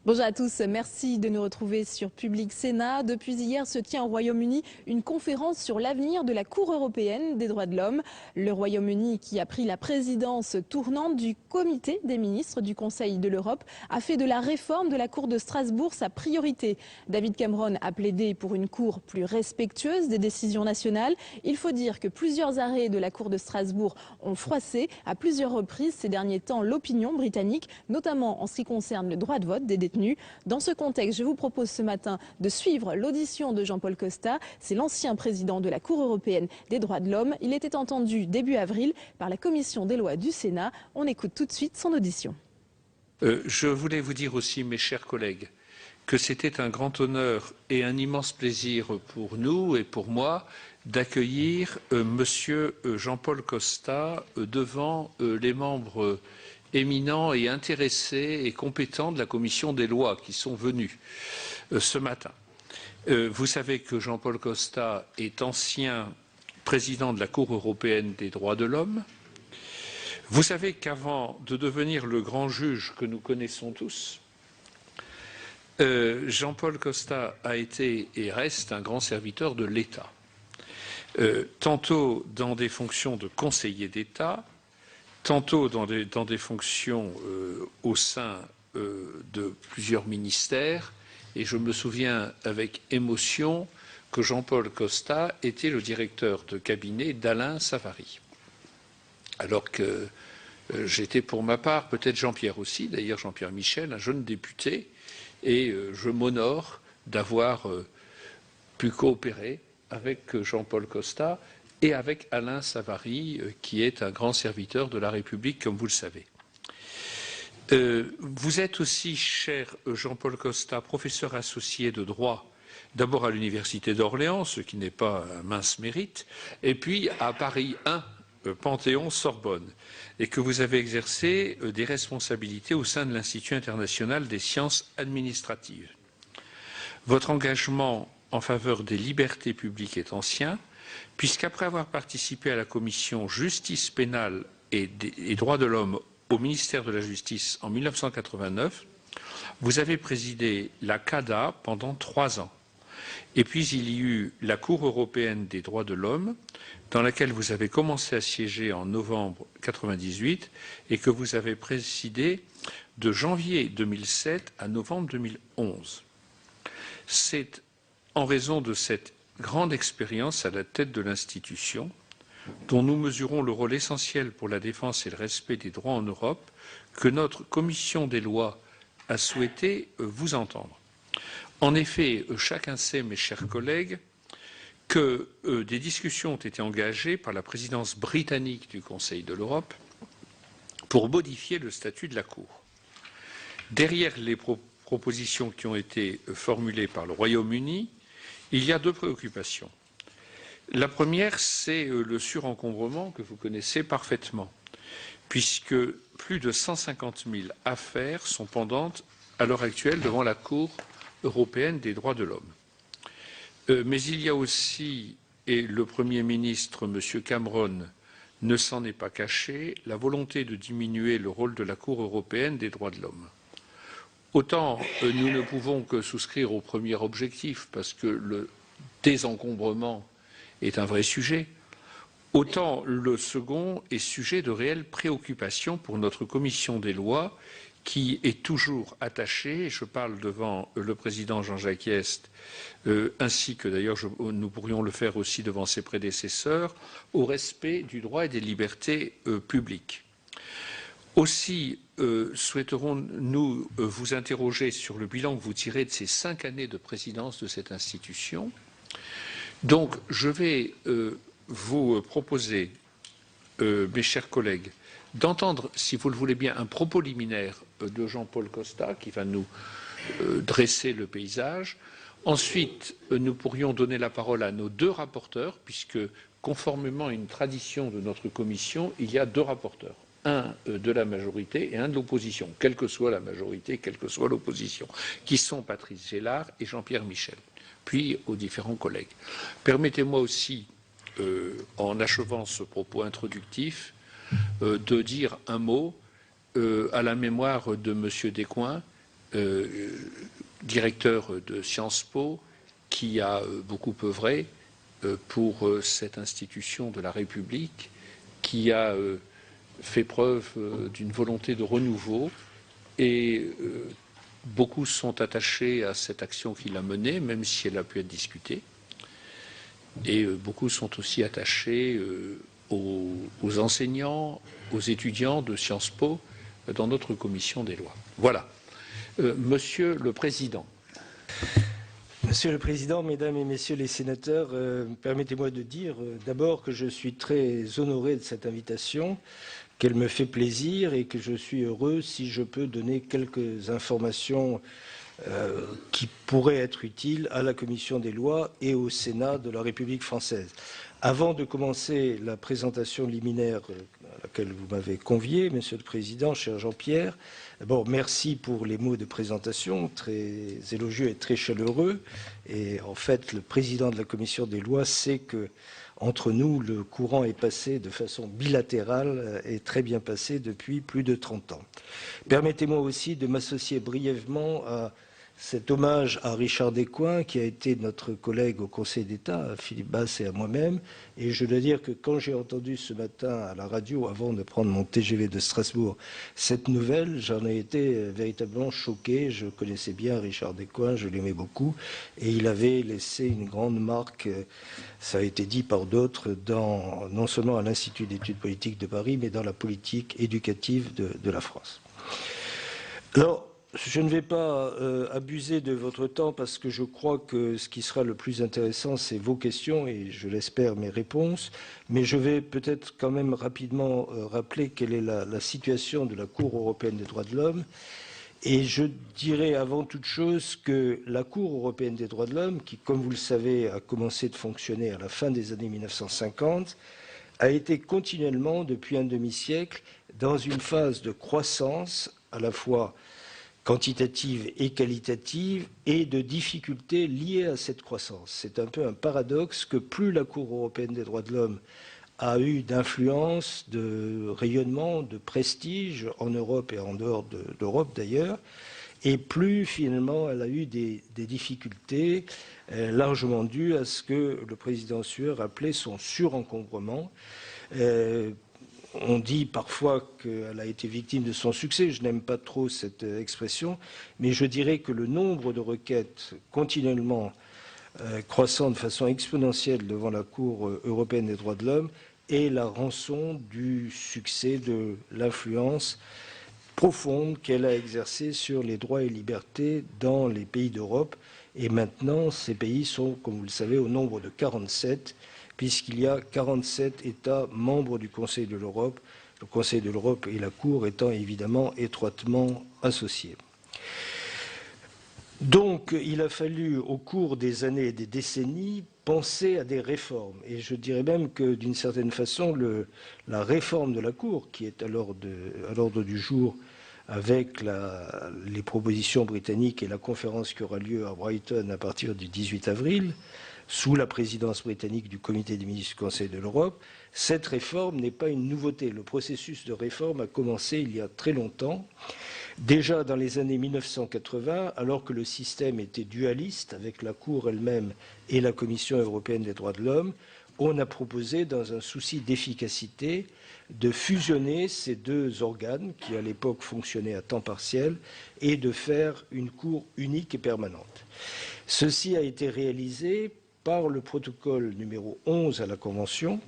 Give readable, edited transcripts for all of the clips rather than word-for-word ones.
Bonjour à tous, merci de nous retrouver sur Public Sénat. Depuis hier se tient au Royaume-Uni une conférence sur l'avenir de la Cour européenne des droits de l'homme. Le Royaume-Uni, qui a pris la présidence tournante du comité des ministres du Conseil de l'Europe, a fait de la réforme de la Cour de Strasbourg sa priorité. David Cameron a plaidé pour une Cour plus respectueuse des décisions nationales. Il faut dire que plusieurs arrêts de la Cour de Strasbourg ont froissé à plusieurs reprises ces derniers temps l'opinion britannique, notamment en ce qui concerne le droit de vote des détenus. Dans ce contexte, je vous propose ce matin de suivre l'audition de Jean-Paul Costa. C'est l'ancien président de la Cour européenne des droits de l'homme. Il était entendu début avril par la commission des lois du Sénat. On écoute tout de suite son audition. Je voulais vous dire aussi, mes chers collègues, que c'était un grand honneur et un immense plaisir pour nous et pour moi d'accueillir Monsieur Jean-Paul Costa devant les membres éminents et intéressés et compétents de la commission des lois qui sont venus ce matin. Vous savez que Jean-Paul Costa est ancien président de la Cour européenne des droits de l'homme. Vous savez qu'avant de devenir le grand juge que nous connaissons tous, Jean-Paul Costa a été et reste un grand serviteur de l'État, tantôt dans des fonctions de conseiller d'État, tantôt dans des fonctions au sein de plusieurs ministères, et je me souviens avec émotion que Jean-Paul Costa était le directeur de cabinet d'Alain Savary. Alors que j'étais pour ma part, peut-être Jean-Pierre aussi, d'ailleurs Jean-Pierre Michel, un jeune député, et je m'honore d'avoir pu coopérer avec Jean-Paul Costa et avec Alain Savary, qui est un grand serviteur de la République, comme vous le savez. Vous êtes aussi, cher Jean-Paul Costa, professeur associé de droit, d'abord à l'Université d'Orléans, ce qui n'est pas un mince mérite, et puis à Paris 1, Panthéon-Sorbonne, et que vous avez exercé des responsabilités au sein de l'Institut international des sciences administratives. Votre engagement en faveur des libertés publiques est ancien, puisqu'après avoir participé à la commission justice pénale et droits de l'homme au ministère de la Justice en 1989, vous avez présidé la CADA pendant 3 ans. Et puis il y eut la Cour européenne des droits de l'homme, dans laquelle vous avez commencé à siéger en novembre 1998 et que vous avez présidé de janvier 2007 à novembre 2011. C'est en raison de cette grande expérience à la tête de l'institution, dont nous mesurons le rôle essentiel pour la défense et le respect des droits en Europe, que notre commission des lois a souhaité vous entendre. En effet, chacun sait, mes chers collègues, que des discussions ont été engagées par la présidence britannique du Conseil de l'Europe pour modifier le statut de la Cour. Derrière les propositions qui ont été formulées par le Royaume-Uni, il y a 2 préoccupations. La première, c'est le surencombrement que vous connaissez parfaitement, puisque plus de 150 000 affaires sont pendantes à l'heure actuelle devant la Cour européenne des droits de l'homme. Mais il y a aussi, et le Premier ministre, M. Cameron, ne s'en est pas caché, la volonté de diminuer le rôle de la Cour européenne des droits de l'homme. Autant nous ne pouvons que souscrire au premier objectif, parce que le désencombrement est un vrai sujet, autant le second est sujet de réelle préoccupation pour notre commission des lois, qui est toujours attachée, je parle devant le président Jean-Jacques Hyest, ainsi que d'ailleurs nous pourrions le faire aussi devant ses prédécesseurs, au respect du droit et des libertés publiques. Aussi souhaiterons-nous vous interroger sur le bilan que vous tirez de ces 5 années de présidence de cette institution. Donc, je vais vous proposer, mes chers collègues, d'entendre, si vous le voulez bien, un propos liminaire de Jean-Paul Costa, qui va nous dresser le paysage. Ensuite, nous pourrions donner la parole à nos 2 rapporteurs, puisque, conformément à une tradition de notre commission, il y a 2 rapporteurs. Un de la majorité et un de l'opposition, quelle que soit la majorité, quelle que soit l'opposition, qui sont Patrice Gélard et Jean-Pierre Michel, puis aux différents collègues. Permettez-moi aussi, en achevant ce propos introductif, de dire un mot à la mémoire de M. Descoings, directeur de Sciences Po, qui a beaucoup œuvré pour cette institution de la République, qui a fait preuve d'une volonté de renouveau et beaucoup sont attachés à cette action qu'il a menée, même si elle a pu être discutée. Et beaucoup sont aussi attachés aux enseignants, aux étudiants de Sciences Po dans notre commission des lois. Voilà. Monsieur le Président. Monsieur le Président, Mesdames et Messieurs les sénateurs, permettez-moi de dire d'abord que je suis très honoré de cette invitation, qu'elle me fait plaisir et que je suis heureux si je peux donner quelques informations qui pourraient être utiles à la Commission des lois et au Sénat de la République française. Avant de commencer la présentation liminaire à laquelle vous m'avez convié, Monsieur le Président, cher Jean-Pierre, d'abord merci pour les mots de présentation, très élogieux et très chaleureux. Et en fait, le Président de la Commission des lois sait que entre nous, le courant est passé de façon bilatérale et très bien passé depuis plus de 30 ans. Permettez-moi aussi de m'associer brièvement à cet hommage à Richard Descoings, qui a été notre collègue au Conseil d'État, à Philippe Basse et à moi-même. Et je dois dire que quand j'ai entendu ce matin à la radio, avant de prendre mon TGV de Strasbourg, cette nouvelle, j'en ai été véritablement choqué. Je connaissais bien Richard Descoings, je l'aimais beaucoup. Et il avait laissé une grande marque, ça a été dit par d'autres, non seulement à l'Institut d'études politiques de Paris, mais dans la politique éducative de la France. Alors, je ne vais pas abuser de votre temps parce que je crois que ce qui sera le plus intéressant, c'est vos questions et, je l'espère, mes réponses. Mais je vais peut-être quand même rapidement rappeler quelle est la situation de la Cour européenne des droits de l'homme. Et je dirais avant toute chose que la Cour européenne des droits de l'homme, qui, comme vous le savez, a commencé de fonctionner à la fin des années 1950, a été continuellement, depuis un demi-siècle, dans une phase de croissance à la fois quantitative et qualitative, et de difficultés liées à cette croissance. C'est un peu un paradoxe que plus la Cour européenne des droits de l'homme a eu d'influence, de rayonnement, de prestige en Europe et en dehors d'Europe d'ailleurs, et plus finalement elle a eu des difficultés largement dues à ce que le président Sueur appelait son surencombrement. On dit parfois qu'elle a été victime de son succès. Je n'aime pas trop cette expression, mais je dirais que le nombre de requêtes continuellement croissant de façon exponentielle devant la Cour européenne des droits de l'homme est la rançon du succès de l'influence profonde qu'elle a exercée sur les droits et libertés dans les pays d'Europe. Et maintenant, ces pays sont, comme vous le savez, au nombre de 47, puisqu'il y a 47 États membres du Conseil de l'Europe, le Conseil de l'Europe et la Cour étant évidemment étroitement associés. Donc, il a fallu, au cours des années et des décennies, penser à des réformes. Et je dirais même que, d'une certaine façon, la réforme de la Cour, qui est à l'ordre du jour avec les propositions britanniques et la conférence qui aura lieu à Brighton à partir du 18 avril, sous la présidence britannique du Comité des ministres du Conseil de l'Europe, cette réforme n'est pas une nouveauté. Le processus de réforme a commencé il y a très longtemps. Déjà dans les années 1980, alors que le système était dualiste avec la Cour elle-même et la Commission européenne des droits de l'homme, on a proposé, dans un souci d'efficacité, de fusionner ces deux organes qui, à l'époque, fonctionnaient à temps partiel et de faire une Cour unique et permanente. Ceci a été réalisé par le protocole numéro 11 à la Convention,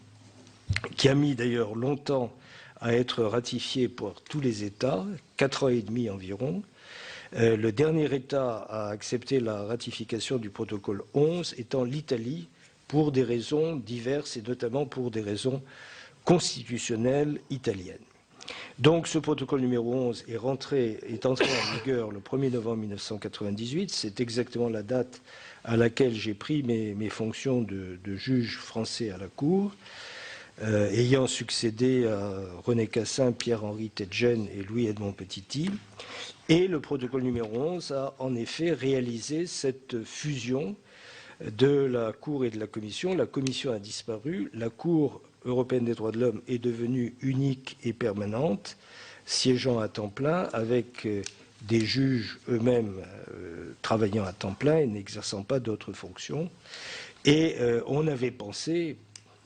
qui a mis d'ailleurs longtemps à être ratifié par tous les États, 4 ans et demi environ. Le dernier État à accepter la ratification du protocole 11 étant l'Italie, pour des raisons diverses et notamment pour des raisons constitutionnelles italiennes. Donc ce protocole numéro 11 est entré en vigueur le 1er novembre 1998. C'est exactement la date à laquelle j'ai pris mes fonctions de juge français à la Cour, ayant succédé à René Cassin, Pierre-Henri Tedjen et Louis-Edmond Petiti. Et le protocole numéro 11 a en effet réalisé cette fusion de la Cour et de la Commission. La Commission a disparu, la Cour européenne des droits de l'homme est devenue unique et permanente, siégeant à temps plein avec des juges eux-mêmes travaillant à temps plein et n'exerçant pas d'autres fonctions. Et on avait pensé,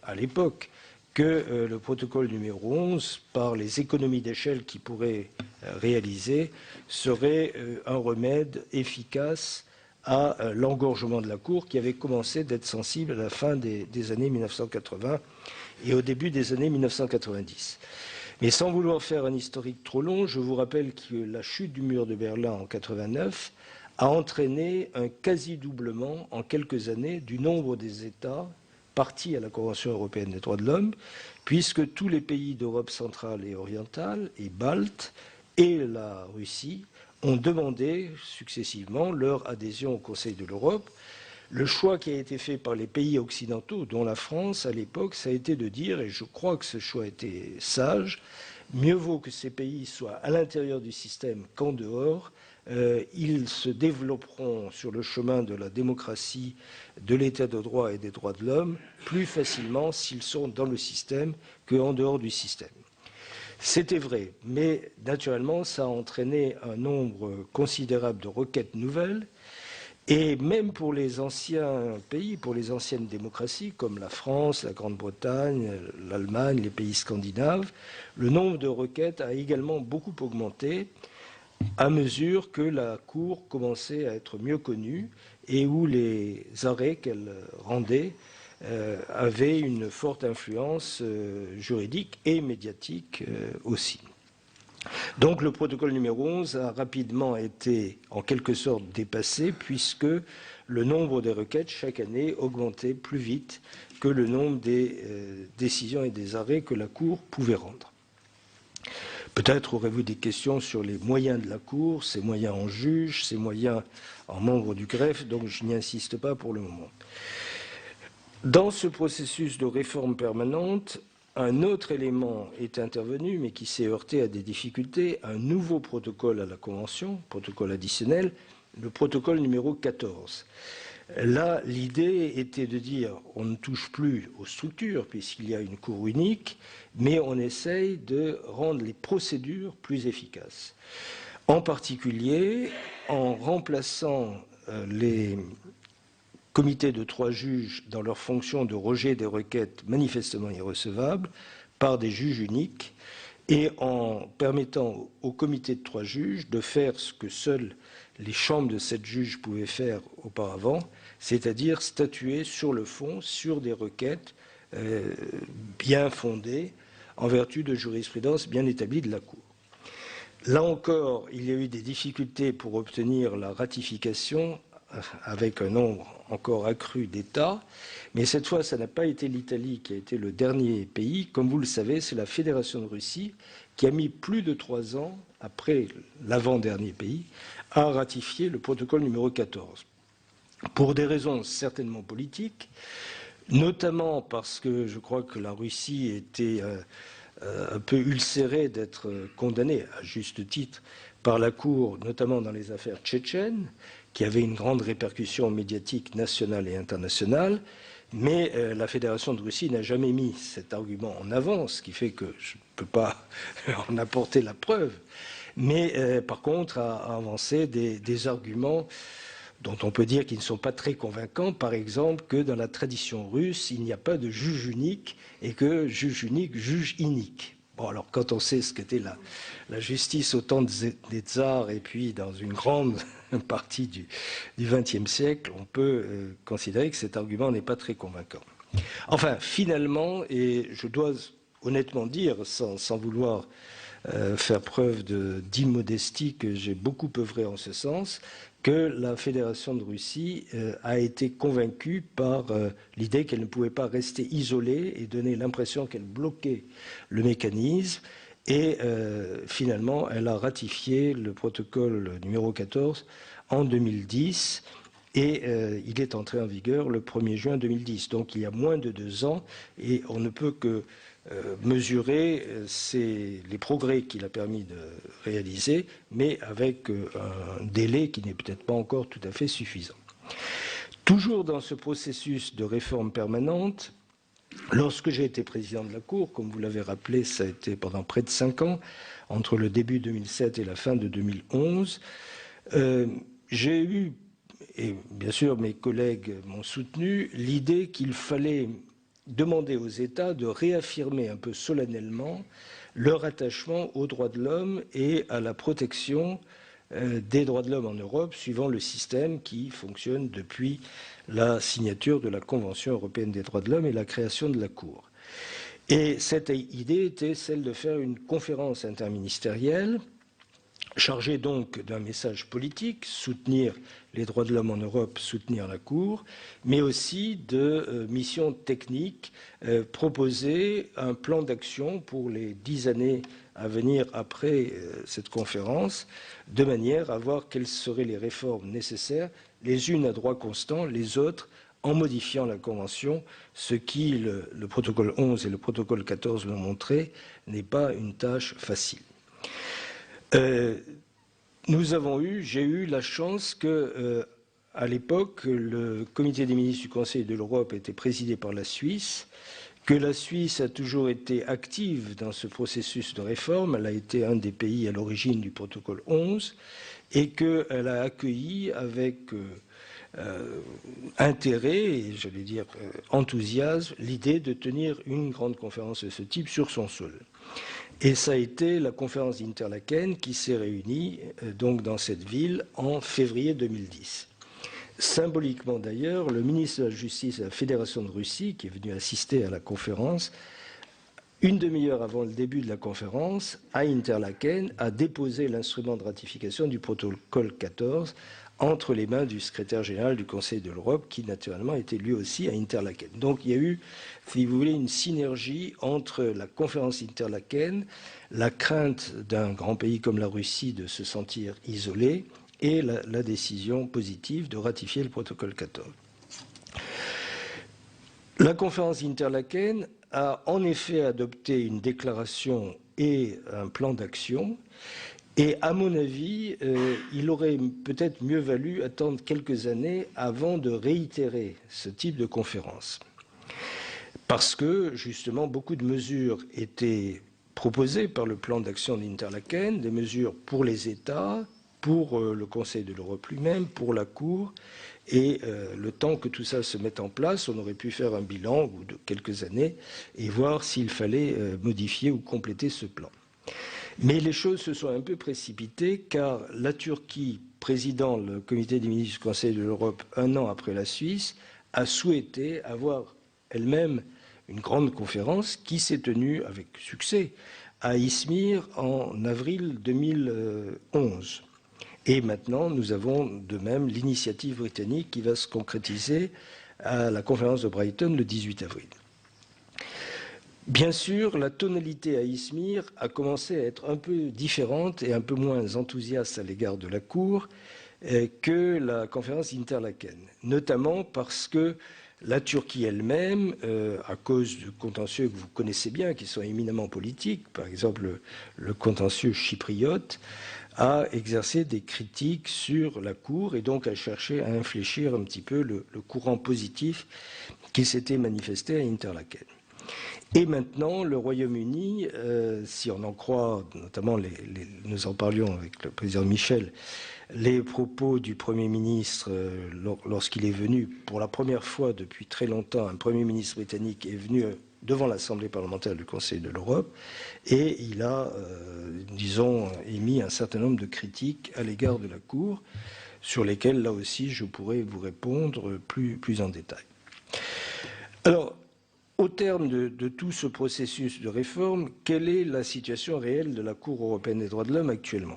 à l'époque, que le protocole numéro 11, par les économies d'échelle qu'il pourrait réaliser, serait un remède efficace à l'engorgement de la Cour qui avait commencé d'être sensible à la fin des années 1980 et au début des années 1990. Mais sans vouloir faire un historique trop long, je vous rappelle que la chute du mur de Berlin en 1989 a entraîné un quasi-doublement en quelques années du nombre des États partis à la Convention européenne des droits de l'homme, puisque tous les pays d'Europe centrale et orientale, et baltes, et la Russie ont demandé successivement leur adhésion au Conseil de l'Europe. Le choix qui a été fait par les pays occidentaux, dont la France à l'époque, ça a été de dire, et je crois que ce choix était sage, mieux vaut que ces pays soient à l'intérieur du système qu'en dehors. Ils se développeront sur le chemin de la démocratie, de l'état de droit et des droits de l'homme plus facilement s'ils sont dans le système qu'en dehors du système. C'était vrai, mais naturellement, ça a entraîné un nombre considérable de requêtes nouvelles. Et même pour les anciens pays, pour les anciennes démocraties, comme la France, la Grande-Bretagne, l'Allemagne, les pays scandinaves, le nombre de requêtes a également beaucoup augmenté à mesure que la Cour commençait à être mieux connue et où les arrêts qu'elle rendait avaient une forte influence juridique et médiatique aussi. Donc le protocole numéro 11 a rapidement été en quelque sorte dépassé puisque le nombre des requêtes chaque année augmentait plus vite que le nombre des décisions et des arrêts que la Cour pouvait rendre. Peut-être aurez-vous des questions sur les moyens de la Cour, ses moyens en juge, ses moyens en membre du greffe, donc je n'y insiste pas pour le moment. Dans ce processus de réforme permanente, un autre élément est intervenu, mais qui s'est heurté à des difficultés, un nouveau protocole à la Convention, protocole additionnel, le protocole numéro 14. Là, l'idée était de dire on ne touche plus aux structures puisqu'il y a une cour unique, mais on essaye de rendre les procédures plus efficaces. En particulier, en remplaçant les comités de 3 juges dans leur fonction de rejet des requêtes manifestement irrecevables par des juges uniques et en permettant au comité de 3 juges de faire ce que seules les chambres de 7 juges pouvaient faire auparavant, c'est-à-dire statuer sur le fond, sur des requêtes bien fondées en vertu de jurisprudence bien établie de la Cour. Là encore, il y a eu des difficultés pour obtenir la ratification avec un nombre encore accru d'États, mais cette fois, ça n'a pas été l'Italie qui a été le dernier pays. Comme vous le savez, c'est la Fédération de Russie qui a mis plus de 3 ans, après l'avant-dernier pays, à ratifier le protocole numéro 14. Pour des raisons certainement politiques, notamment parce que je crois que la Russie était un peu ulcérée d'être condamnée, à juste titre, par la Cour, notamment dans les affaires tchétchènes, qui avaient une grande répercussion médiatique nationale et internationale, mais la Fédération de Russie n'a jamais mis cet argument en avant, ce qui fait que je ne peux pas en apporter la preuve, mais par contre a avancé des arguments dont on peut dire qu'ils ne sont pas très convaincants, par exemple que dans la tradition russe, il n'y a pas de juge unique et que juge unique, juge inique. Bon, alors quand on sait ce qu'était la justice au temps des tsars et puis dans une grande partie du XXe siècle, on peut considérer que cet argument n'est pas très convaincant. Enfin, finalement, et je dois honnêtement dire, sans vouloir faire preuve d'immodestie, que j'ai beaucoup œuvré en ce sens, que la Fédération de Russie a été convaincue par l'idée qu'elle ne pouvait pas rester isolée et donner l'impression qu'elle bloquait le mécanisme. Et finalement, elle a ratifié le protocole numéro 14 en 2010 et il est entré en vigueur le 1er juin 2010. Donc il y a moins de 2 ans et on ne peut que mesurer les progrès qu'il a permis de réaliser, mais avec un délai qui n'est peut-être pas encore tout à fait suffisant. Toujours dans ce processus de réforme permanente, Lorsque j'ai été président de la Cour, comme vous l'avez rappelé, ça a été pendant près de 5 ans, entre le début 2007 et la fin de 2011, j'ai eu, et bien sûr mes collègues m'ont soutenu, l'idée qu'il fallait demander aux États de réaffirmer un peu solennellement leur attachement aux droits de l'homme et à la protection des droits de l'homme en Europe, suivant le système qui fonctionne depuis la signature de la Convention européenne des droits de l'homme et la création de la Cour. Et cette idée était celle de faire une conférence interministérielle chargée donc d'un message politique, soutenir les droits de l'homme en Europe, soutenir la Cour, mais aussi de missions techniques, proposer un plan d'action pour les 10 années à venir après cette conférence, de manière à voir quelles seraient les réformes nécessaires, les unes à droit constant, les autres en modifiant la Convention, ce qui, le protocole 11 et le protocole 14 l'ont montré, n'est pas une tâche facile. J'ai eu la chance que, à l'époque, le comité des ministres du Conseil de l'Europe était présidé par la Suisse, que la Suisse a toujours été active dans ce processus de réforme. Elle a été un des pays à l'origine du protocole 11 et qu'elle a accueilli avec intérêt et, j'allais dire, enthousiasme, l'idée de tenir une grande conférence de ce type sur son sol. Et ça a été la conférence d'Interlaken qui s'est réunie donc dans cette ville en février 2010. Symboliquement d'ailleurs, le ministre de la Justice de la Fédération de Russie, qui est venu assister à la conférence, une demi-heure avant le début de la conférence, à Interlaken, a déposé l'instrument de ratification du protocole 14 entre les mains du secrétaire général du Conseil de l'Europe, qui naturellement était lui aussi à Interlaken. Donc il y a eu, si vous voulez, une synergie entre la conférence Interlaken, la crainte d'un grand pays comme la Russie de se sentir isolé, et la décision positive de ratifier le protocole 14. La conférence Interlaken a en effet adopté une déclaration et un plan d'action. Et à mon avis, il aurait peut-être mieux valu attendre quelques années avant de réitérer ce type de conférence. Parce que, justement, beaucoup de mesures étaient proposées par le plan d'action d'Interlaken, des mesures pour les États, pour le Conseil de l'Europe lui-même, pour la Cour. Et le temps que tout ça se mette en place, on aurait pu faire un bilan au bout de quelques années et voir s'il fallait modifier ou compléter ce plan. Mais les choses se sont un peu précipitées car la Turquie, présidant le comité des ministres du Conseil de l'Europe 1 an après la Suisse, a souhaité avoir elle-même une grande conférence qui s'est tenue avec succès à Izmir en avril 2011. Et maintenant, nous avons de même l'initiative britannique qui va se concrétiser à la conférence de Brighton le 18 avril. Bien sûr, la tonalité à Izmir a commencé à être un peu différente et un peu moins enthousiaste à l'égard de la Cour que la conférence Interlaken, notamment parce que la Turquie elle-même, à cause de contentieux que vous connaissez bien, qui sont éminemment politiques, par exemple le contentieux chypriote, a exercé des critiques sur la Cour et donc a cherché à infléchir un petit peu le courant positif qui s'était manifesté à Interlaken. Et maintenant, le Royaume-Uni, si on en croit, notamment, nous en parlions avec le président Michel, les propos du Premier ministre lorsqu'il est venu, pour la première fois depuis très longtemps, un Premier ministre britannique est venu devant l'Assemblée parlementaire du Conseil de l'Europe et il a, disons, émis un certain nombre de critiques à l'égard de la Cour, sur lesquelles, là aussi, je pourrais vous répondre plus en détail. Alors, au terme de tout ce processus de réforme, quelle est la situation réelle de la Cour européenne des droits de l'homme actuellement?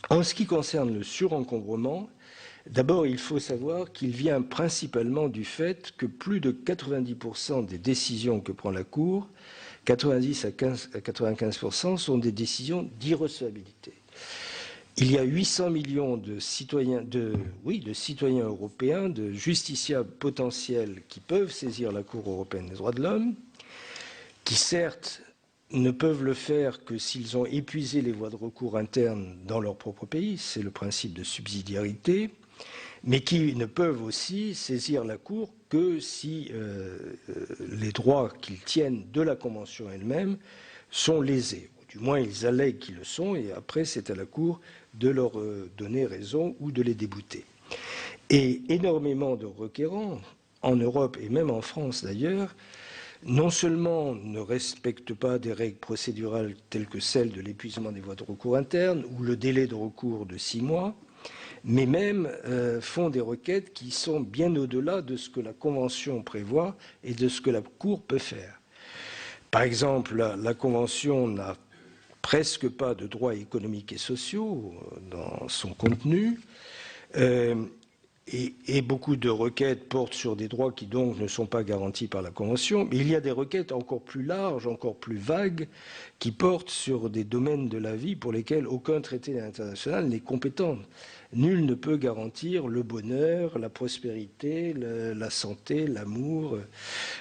En ce qui concerne le surencombrement, d'abord il faut savoir qu'il vient principalement du fait que plus de 90% des décisions que prend la Cour, 90 à 95%, sont des décisions d'irrecevabilité. Il y a 800 millions de citoyens européens, de justiciables potentiels qui peuvent saisir la Cour européenne des droits de l'homme, qui certes ne peuvent le faire que s'ils ont épuisé les voies de recours internes dans leur propre pays, c'est le principe de subsidiarité, mais qui ne peuvent aussi saisir la Cour que si les droits qu'ils tiennent de la Convention elle-même sont lésés. Du moins, ils allèguent qu'ils le sont, et après, c'est à la Cour de leur donner raison ou de les débouter. Et énormément de requérants, en Europe et même en France d'ailleurs, non seulement ne respectent pas des règles procédurales telles que celles de l'épuisement des voies de recours internes ou le délai de recours de 6 mois, mais même font des requêtes qui sont bien au-delà de ce que la Convention prévoit et de ce que la Cour peut faire. Par exemple, la Convention n'a presque pas de droits économiques et sociaux dans son contenu, et beaucoup de requêtes portent sur des droits qui donc ne sont pas garantis par la Convention, mais il y a des requêtes encore plus larges, encore plus vagues, qui portent sur des domaines de la vie pour lesquels aucun traité international n'est compétent. Nul ne peut garantir le bonheur, la prospérité, la santé, l'amour,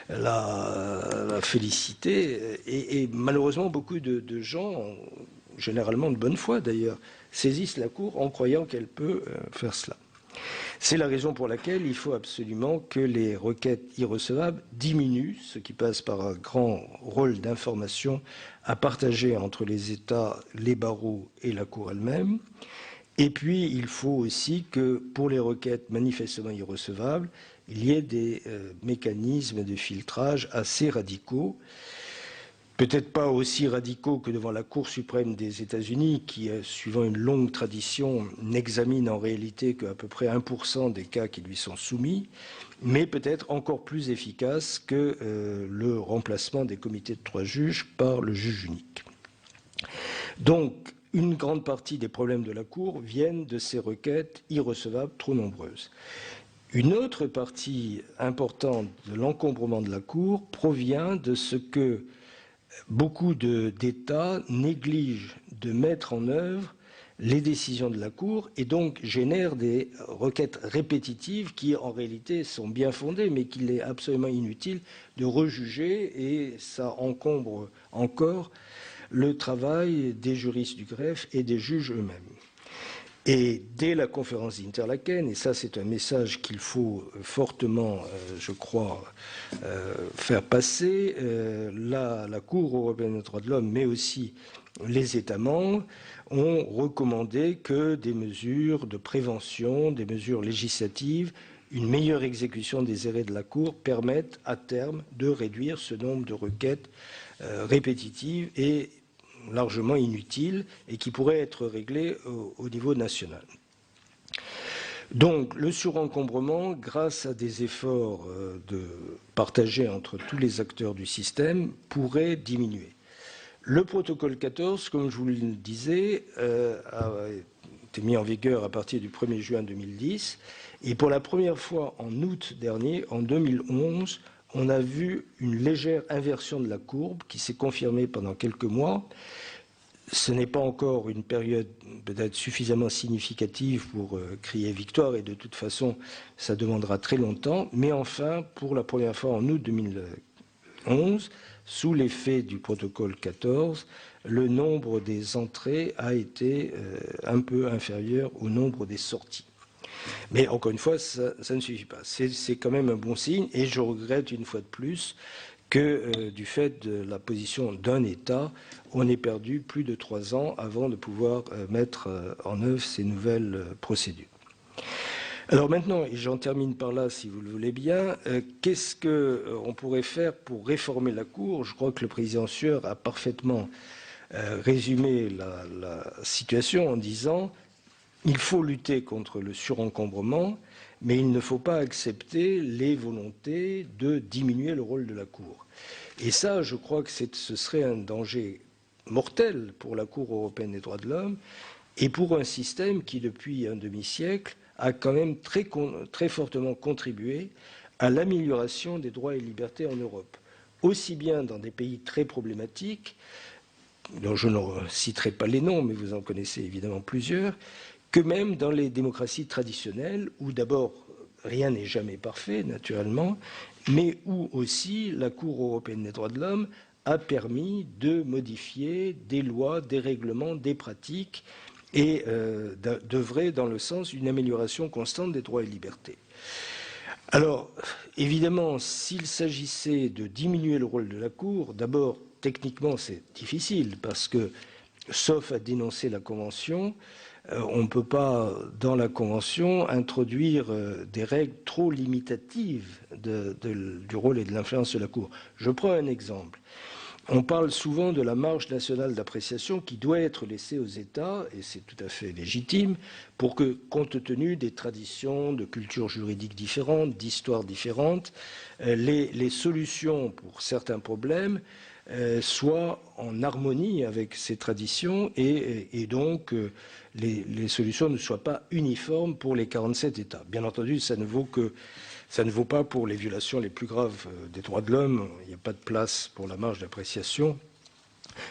la félicité. Et malheureusement, beaucoup de gens, généralement de bonne foi d'ailleurs, saisissent la Cour en croyant qu'elle peut faire cela. C'est la raison pour laquelle il faut absolument que les requêtes irrecevables diminuent, ce qui passe par un grand rôle d'information à partager entre les États, les barreaux et la Cour elle-même. Et puis, il faut aussi que, pour les requêtes manifestement irrecevables, il y ait des mécanismes de filtrage assez radicaux, peut-être pas aussi radicaux que devant la Cour suprême des États-Unis, qui, suivant une longue tradition, n'examine en réalité qu'à peu près 1% des cas qui lui sont soumis, mais peut-être encore plus efficace que le remplacement des comités de 3 juges par le juge unique. Donc, une grande partie des problèmes de la Cour viennent de ces requêtes irrecevables trop nombreuses. Une autre partie importante de l'encombrement de la Cour provient de ce que beaucoup d'États négligent de mettre en œuvre les décisions de la Cour et donc génèrent des requêtes répétitives qui en réalité sont bien fondées mais qu'il est absolument inutile de rejuger, et ça encombre encore le travail des juristes du greffe et des juges eux-mêmes. Et dès la conférence d'Interlaken, et ça c'est un message qu'il faut fortement, je crois, faire passer, la Cour européenne des droits de l'homme, mais aussi les États membres, ont recommandé que des mesures de prévention, des mesures législatives, une meilleure exécution des arrêts de la Cour permettent à terme de réduire ce nombre de requêtes répétitives et largement inutiles et qui pourraient être réglées au niveau national. Donc, le surencombrement, grâce à des efforts partagés entre tous les acteurs du système, pourrait diminuer. Le protocole 14, comme je vous le disais, a été mis en vigueur à partir du 1er juin 2010. Et pour la première fois en août dernier, en 2011, on a vu une légère inversion de la courbe qui s'est confirmée pendant quelques mois. Ce n'est pas encore une période peut-être suffisamment significative pour crier victoire, et de toute façon, ça demandera très longtemps. Mais enfin, pour la première fois en août 2011, sous l'effet du protocole 14, le nombre des entrées a été un peu inférieur au nombre des sorties. Mais encore une fois, ça ne suffit pas. C'est quand même un bon signe, et je regrette une fois de plus que du fait de la position d'un État, on ait perdu plus de 3 ans avant de pouvoir mettre en œuvre ces nouvelles procédures. Alors maintenant, et j'en termine par là si vous le voulez bien, qu'est-ce qu'on pourrait faire pour réformer la Cour? Je crois que le président Sueur a parfaitement résumé la situation en disant il faut lutter contre le surencombrement, mais il ne faut pas accepter les volontés de diminuer le rôle de la Cour. Et ça, je crois que ce serait un danger mortel pour la Cour européenne des droits de l'homme et pour un système qui, depuis un demi-siècle, a quand même très fortement contribué à l'amélioration des droits et libertés en Europe, aussi bien dans des pays très problématiques, dont je ne citerai pas les noms, mais vous en connaissez évidemment plusieurs, que même dans les démocraties traditionnelles, où d'abord rien n'est jamais parfait, naturellement, mais où aussi la Cour européenne des droits de l'homme a permis de modifier des lois, des règlements, des pratiques, et d'œuvrer dans le sens d'une amélioration constante des droits et libertés. Alors, évidemment, s'il s'agissait de diminuer le rôle de la Cour, d'abord, techniquement, c'est difficile, parce que, sauf à dénoncer la Convention, on ne peut pas, dans la Convention, introduire des règles trop limitatives du rôle et de l'influence de la Cour. Je prends un exemple. On parle souvent de la marge nationale d'appréciation qui doit être laissée aux États, et c'est tout à fait légitime, pour que, compte tenu des traditions, de cultures juridiques différentes, d'histoires différentes, les solutions pour certains problèmes soient en harmonie avec ces traditions et donc les solutions ne soient pas uniformes pour les 47 États. Bien entendu, ça ne vaut pas pour les violations les plus graves des droits de l'homme. Il n'y a pas de place pour la marge d'appréciation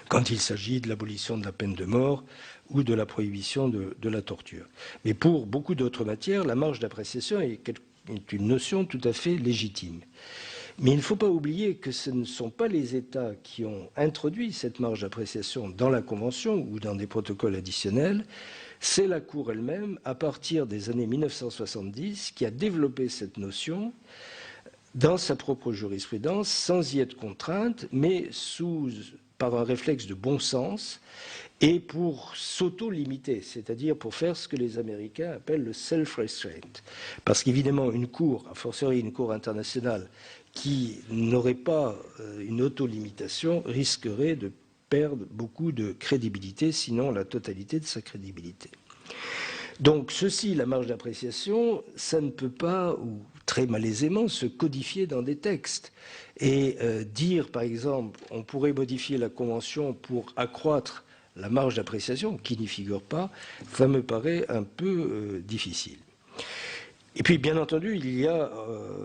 quand il s'agit de l'abolition de la peine de mort ou de la prohibition de la torture. Mais pour beaucoup d'autres matières, la marge d'appréciation est une notion tout à fait légitime. Mais il ne faut pas oublier que ce ne sont pas les États qui ont introduit cette marge d'appréciation dans la Convention ou dans des protocoles additionnels. C'est la Cour elle-même, à partir des années 1970, qui a développé cette notion dans sa propre jurisprudence, sans y être contrainte, mais par un réflexe de bon sens et pour s'auto-limiter, c'est-à-dire pour faire ce que les Américains appellent le self-restraint. Parce qu'évidemment, une cour, a fortiori une cour internationale, qui n'aurait pas une auto-limitation risquerait de perdre beaucoup de crédibilité, sinon la totalité de sa crédibilité. Donc ceci, la marge d'appréciation, ça ne peut pas, ou très malaisément, se codifier dans des textes. Et dire, par exemple, on pourrait modifier la Convention pour accroître la marge d'appréciation, qui n'y figure pas, ça me paraît un peu difficile. Et puis, bien entendu, il y a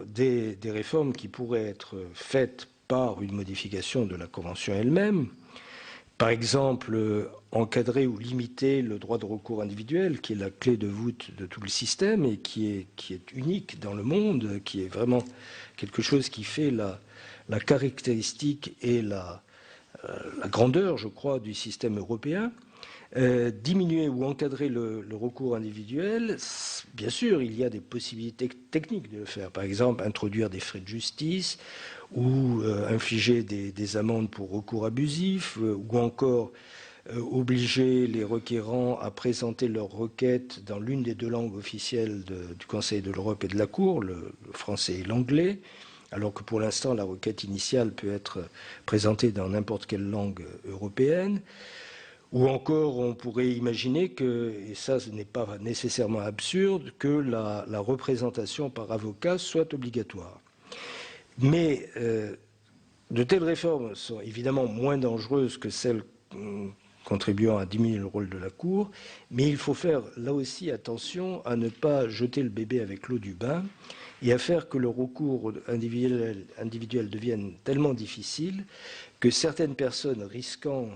des réformes qui pourraient être faites par une modification de la Convention elle-même. Par exemple, encadrer ou limiter le droit de recours individuel, qui est la clé de voûte de tout le système et qui est unique dans le monde, qui est vraiment quelque chose qui fait la caractéristique et la grandeur, je crois, du système européen. Diminuer ou encadrer le recours individuel, bien sûr, il y a des possibilités techniques de le faire. Par exemple, introduire des frais de justice ou infliger des amendes pour recours abusif ou encore obliger les requérants à présenter leurs requêtes dans l'une des deux langues officielles du Conseil de l'Europe et de la Cour, le français et l'anglais, alors que pour l'instant, la requête initiale peut être présentée dans n'importe quelle langue européenne. Ou encore, on pourrait imaginer que, et ça ce n'est pas nécessairement absurde, que la représentation par avocat soit obligatoire. Mais de telles réformes sont évidemment moins dangereuses que celles contribuant à diminuer le rôle de la Cour, mais il faut faire là aussi attention à ne pas jeter le bébé avec l'eau du bain et à faire que le recours individuel devienne tellement difficile que certaines personnes risquant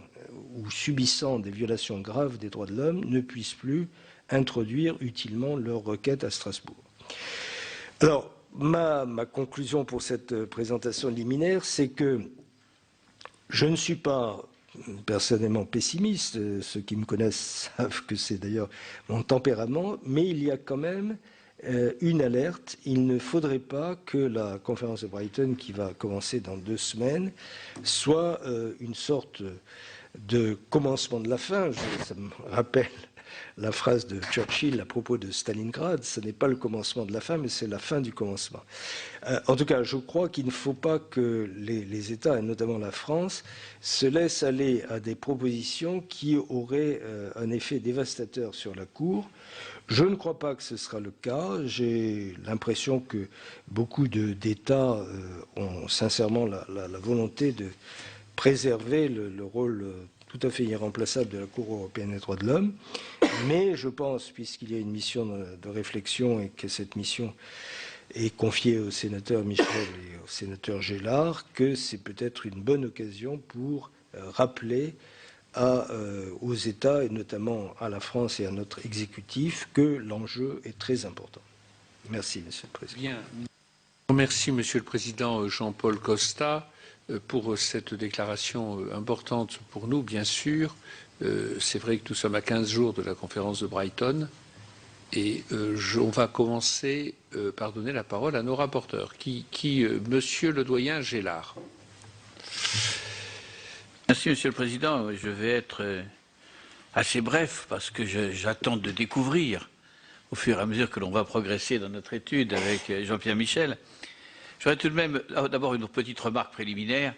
ou subissant des violations graves des droits de l'homme ne puissent plus introduire utilement leur requête à Strasbourg. Alors, ma conclusion pour cette présentation liminaire, c'est que je ne suis pas personnellement pessimiste. Ceux qui me connaissent savent que c'est d'ailleurs mon tempérament, mais il y a quand même une alerte. Il ne faudrait pas que la conférence de Brighton, qui va commencer dans 2 semaines, soit une sorte de commencement de la fin. Ça me rappelle la phrase de Churchill à propos de Stalingrad. Ce n'est pas le commencement de la fin, mais c'est la fin du commencement. En tout cas, je crois qu'il ne faut pas que les États, et notamment la France, se laissent aller à des propositions qui auraient un effet dévastateur sur la Cour. Je ne crois pas que ce sera le cas. J'ai l'impression que beaucoup d'États ont sincèrement la volonté de préserver le rôle tout à fait irremplaçable de la Cour européenne des droits de l'homme. Mais je pense, puisqu'il y a une mission de réflexion et que cette mission est confiée au sénateur Michel et au sénateur Gélard, que c'est peut-être une bonne occasion pour rappeler aux États, et notamment à la France et à notre exécutif, que l'enjeu est très important. Merci, Monsieur le Président. Bien. Merci, Monsieur le Président Jean-Paul Costa, pour cette déclaration importante pour nous, bien sûr, C'est vrai que nous sommes à 15 jours de la conférence de Brighton et on va commencer par donner la parole à nos rapporteurs. Monsieur le doyen Gélard. Merci, Monsieur le Président. Je vais être assez bref parce que j'attends de découvrir au fur et à mesure que l'on va progresser dans notre étude avec Jean-Pierre Michel. J'aurais tout de même d'abord une petite remarque préliminaire.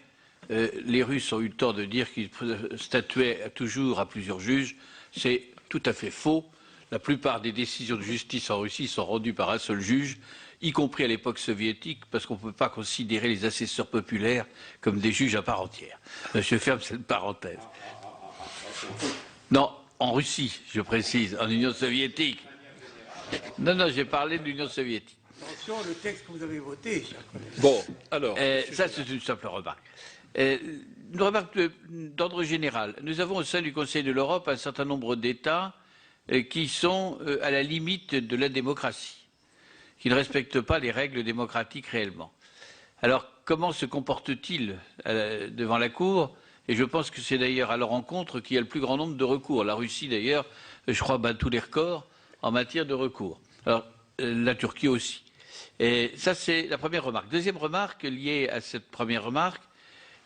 Les Russes ont eu le tort de dire qu'ils statuaient toujours à plusieurs juges. C'est tout à fait faux. La plupart des décisions de justice en Russie sont rendues par un seul juge, y compris à l'époque soviétique, parce qu'on ne peut pas considérer les assesseurs populaires comme des juges à part entière. Je ferme cette parenthèse. Non, en Russie, je précise, en Union soviétique. Non, j'ai parlé de l'Union soviétique. Attention, le texte que vous avez voté, cher collègue. Bon, alors. Ça, c'est une simple remarque. Une remarque d'ordre général. Nous avons au sein du Conseil de l'Europe un certain nombre d'États qui sont à la limite de la démocratie, qui ne respectent pas les règles démocratiques réellement. Alors, comment se comportent-ils devant la Cour? Et je pense que c'est d'ailleurs à leur encontre qu'il y a le plus grand nombre de recours. La Russie, d'ailleurs, je crois, bat tous les records en matière de recours. Alors, la Turquie aussi. Et ça, c'est la première remarque. Deuxième remarque, liée à cette première remarque,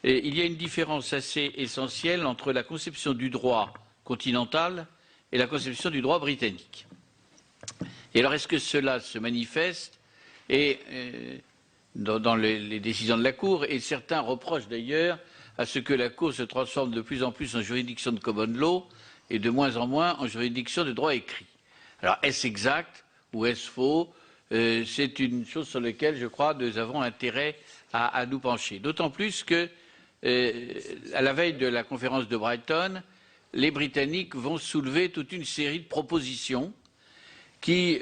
il y a une différence assez essentielle entre la conception du droit continental et la conception du droit britannique. Et alors, est-ce que cela se manifeste dans les décisions de la Cour? Et certains reprochent d'ailleurs à ce que la Cour se transforme de plus en plus en juridiction de common law et de moins en moins en juridiction de droit écrit. Alors, est-ce exact ou est-ce faux? C'est une chose sur laquelle, je crois, nous avons intérêt à nous pencher. D'autant plus que, à la veille de la conférence de Brighton, les Britanniques vont soulever toute une série de propositions qui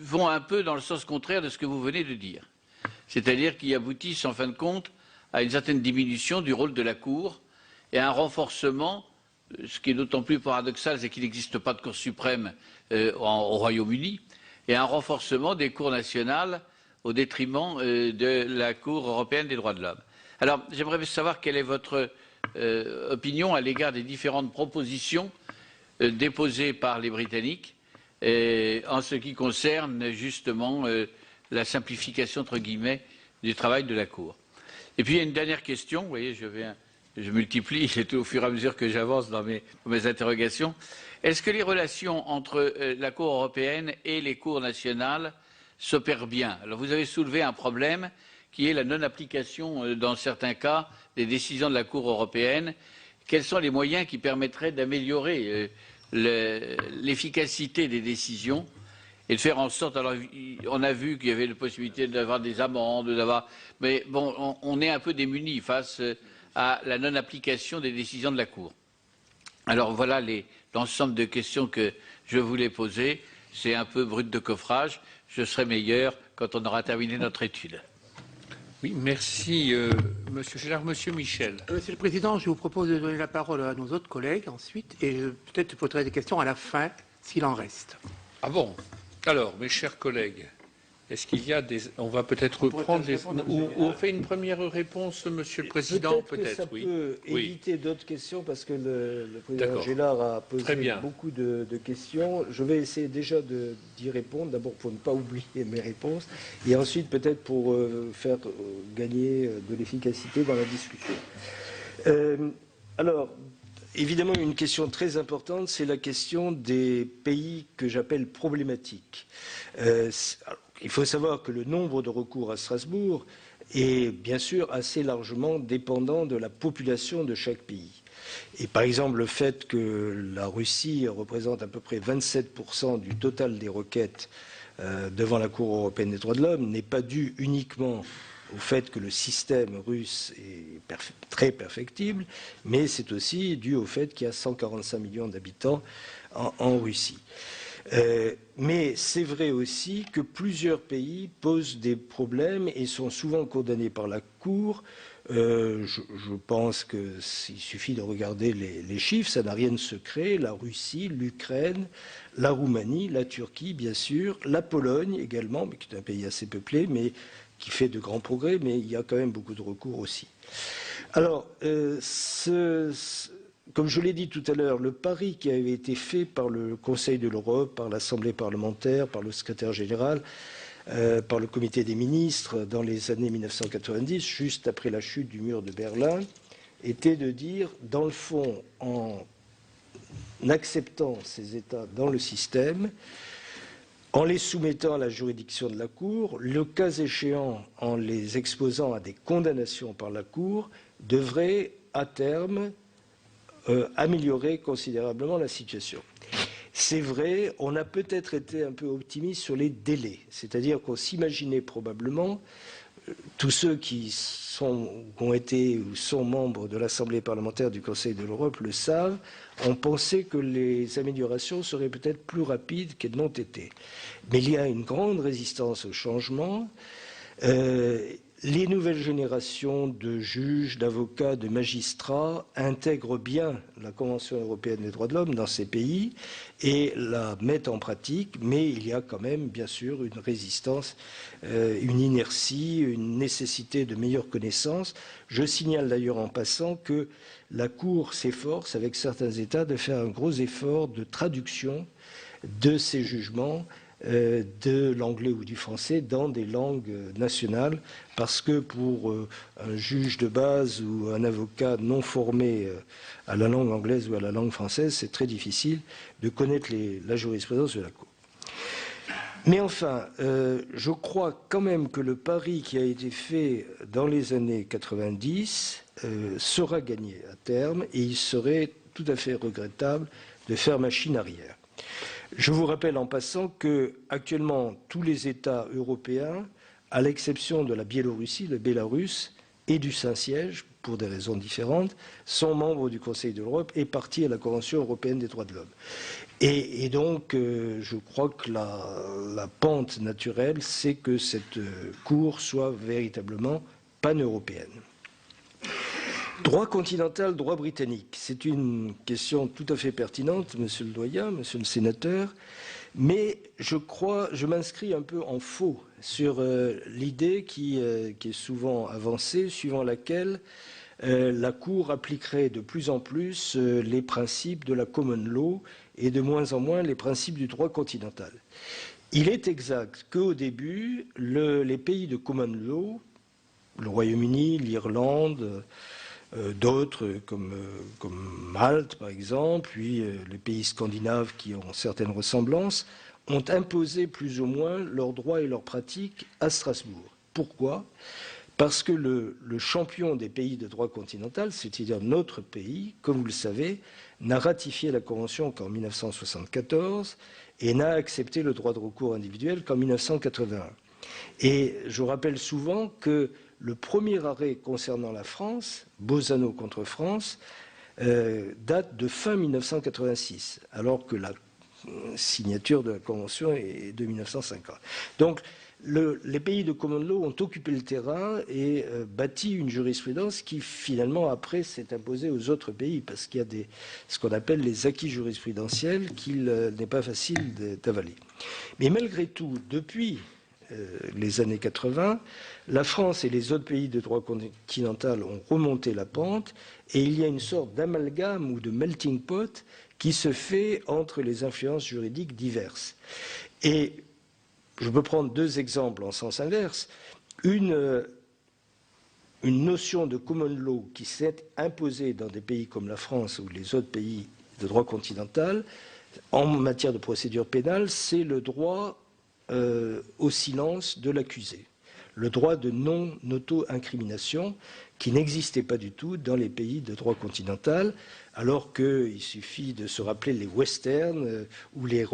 vont un peu dans le sens contraire de ce que vous venez de dire. C'est-à-dire qui aboutissent, en fin de compte, à une certaine diminution du rôle de la Cour et à un renforcement, ce qui est d'autant plus paradoxal, c'est qu'il n'existe pas de Cour suprême au Royaume-Uni, et un renforcement des cours nationales au détriment de la Cour européenne des droits de l'homme. Alors, j'aimerais savoir quelle est votre opinion à l'égard des différentes propositions déposées par les Britanniques en ce qui concerne justement la simplification, entre guillemets, du travail de la Cour. Et puis, il y a une dernière question. Vous voyez, je multiplie au fur et à mesure que j'avance dans mes interrogations. Est-ce que les relations entre la Cour européenne et les cours nationales s'opèrent bien? Alors, vous avez soulevé un problème qui est la non-application, dans certains cas, des décisions de la Cour européenne. Quels sont les moyens qui permettraient d'améliorer l'efficacité des décisions et de faire en sorte... Alors, on a vu qu'il y avait la possibilité d'avoir des amendes, mais bon, on est un peu démunis face à la non-application des décisions de la Cour. Alors, voilà l'ensemble de questions que je voulais poser. C'est un peu brut de coffrage. Je serai meilleur quand on aura terminé notre étude. Oui, merci, Monsieur Gélard. Monsieur Michel. Monsieur le Président, je vous propose de donner la parole à nos autres collègues ensuite, et peut-être je poserai des questions à la fin, s'il en reste. Ah bon? Alors, mes chers collègues, est-ce qu'il y a des... On va peut-être reprendre les... Ou on fait une première réponse, Monsieur le Président, peut-être, ça oui. peut Oui. éviter d'autres questions parce que le président D'accord. Gélard a Très posé bien. beaucoup de questions. Je vais essayer déjà d'y répondre, d'abord pour ne pas oublier mes réponses, et ensuite peut-être pour faire gagner de l'efficacité dans la discussion. Alors, évidemment, une question très importante, c'est la question des pays que j'appelle problématiques. Il faut savoir que le nombre de recours à Strasbourg est bien sûr assez largement dépendant de la population de chaque pays. Et par exemple, le fait que la Russie représente à peu près 27% du total des requêtes devant la Cour européenne des droits de l'homme n'est pas dû uniquement au fait que le système russe est très perfectible, mais c'est aussi dû au fait qu'il y a 145 millions d'habitants en Russie. Mais c'est vrai aussi que plusieurs pays posent des problèmes et sont souvent condamnés par la Cour. Je pense qu'il suffit de regarder les chiffres, ça n'a rien de secret. La Russie, l'Ukraine, la Roumanie, la Turquie, bien sûr, la Pologne également, mais qui est un pays assez peuplé, mais qui fait de grands progrès, mais il y a quand même beaucoup de recours aussi. Alors, comme je l'ai dit tout à l'heure, le pari qui avait été fait par le Conseil de l'Europe, par l'Assemblée parlementaire, par le secrétaire général, par le comité des ministres dans les années 1990, juste après la chute du mur de Berlin, était de dire, dans le fond, en acceptant ces États dans le système, en les soumettant à la juridiction de la Cour, le cas échéant, en les exposant à des condamnations par la Cour, devrait, à terme, améliorer considérablement la situation. C'est vrai, on a peut-être été un peu optimiste sur les délais, c'est-à-dire qu'on s'imaginait probablement, tous ceux qui ont été ou sont membres de l'Assemblée parlementaire du Conseil de l'Europe le savent, ont pensé que les améliorations seraient peut-être plus rapides qu'elles n'ont été. Mais il y a une grande résistance au changement. Les nouvelles générations de juges, d'avocats, de magistrats intègrent bien la Convention européenne des droits de l'homme dans ces pays et la mettent en pratique, mais il y a quand même, bien sûr, une résistance, une inertie, une nécessité de meilleure connaissance. Je signale d'ailleurs en passant que la Cour s'efforce, avec certains États, de faire un gros effort de traduction de ces jugements de l'anglais ou du français dans des langues nationales, parce que pour un juge de base ou un avocat non formé à la langue anglaise ou à la langue française, c'est très difficile de connaître la jurisprudence de la Cour. Mais enfin, je crois quand même que le pari qui a été fait dans les années 90 sera gagné à terme, et il serait tout à fait regrettable de faire machine arrière. Je vous rappelle en passant que actuellement tous les États européens, à l'exception de la Biélorussie, le Bélarus et du Saint-Siège, pour des raisons différentes, sont membres du Conseil de l'Europe et partis à la Convention européenne des droits de l'homme. Et donc, je crois que la pente naturelle, c'est que cette Cour soit véritablement pan-européenne. Droit continental, droit britannique, c'est une question tout à fait pertinente, monsieur le doyen, monsieur le sénateur, mais je m'inscris un peu en faux sur l'idée qui est souvent avancée, suivant laquelle la Cour appliquerait de plus en plus les principes de la common law et de moins en moins les principes du droit continental. Il est exact qu'au début, les pays de common law, le Royaume-Uni, l'Irlande, d'autres comme Malte par exemple, puis les pays scandinaves qui ont certaines ressemblances, ont imposé plus ou moins leurs droits et leurs pratiques à Strasbourg. Pourquoi ? Parce que le champion des pays de droit continental, c'est-à-dire notre pays, comme vous le savez, n'a ratifié la Convention qu'en 1974 et n'a accepté le droit de recours individuel qu'en 1981. Et je rappelle souvent que le premier arrêt concernant la France, Bozano contre France, date de fin 1986, alors que la signature de la Convention est de 1950. Donc, les pays de common law ont occupé le terrain et bâti une jurisprudence qui, finalement, après, s'est imposée aux autres pays, parce qu'il y a ce qu'on appelle les acquis jurisprudentiels qu'il n'est pas facile d'avaler. Mais malgré tout, depuis les années 80, la France et les autres pays de droit continental ont remonté la pente et il y a une sorte d'amalgame ou de melting pot qui se fait entre les influences juridiques diverses. Et je peux prendre deux exemples en sens inverse. Une notion de common law qui s'est imposée dans des pays comme la France ou les autres pays de droit continental en matière de procédure pénale, c'est le droit au silence de l'accusé, le droit de non-auto-incrimination qui n'existait pas du tout dans les pays de droit continental, alors qu'il suffit de se rappeler les westerns ou les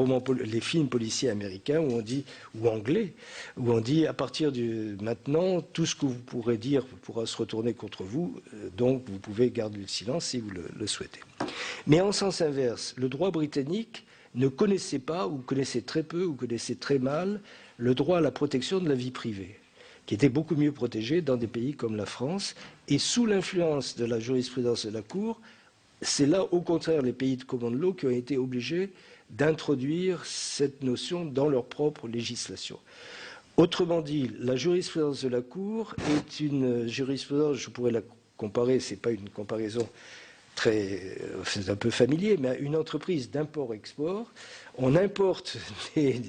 films policiers américains ou anglais, où on dit à partir de maintenant, tout ce que vous pourrez dire pourra se retourner contre vous, donc vous pouvez garder le silence si vous le souhaitez. Mais en sens inverse, le droit britannique ne connaissait pas, ou connaissait très peu, ou connaissait très mal, le droit à la protection de la vie privée, qui était beaucoup mieux protégé dans des pays comme la France. Et sous l'influence de la jurisprudence de la Cour, c'est là, au contraire, les pays de common law qui ont été obligés d'introduire cette notion dans leur propre législation. Autrement dit, la jurisprudence de la Cour est une jurisprudence, je pourrais la comparer, ce n'est pas une comparaison c'est un peu familier, mais une entreprise d'import-export. On importe des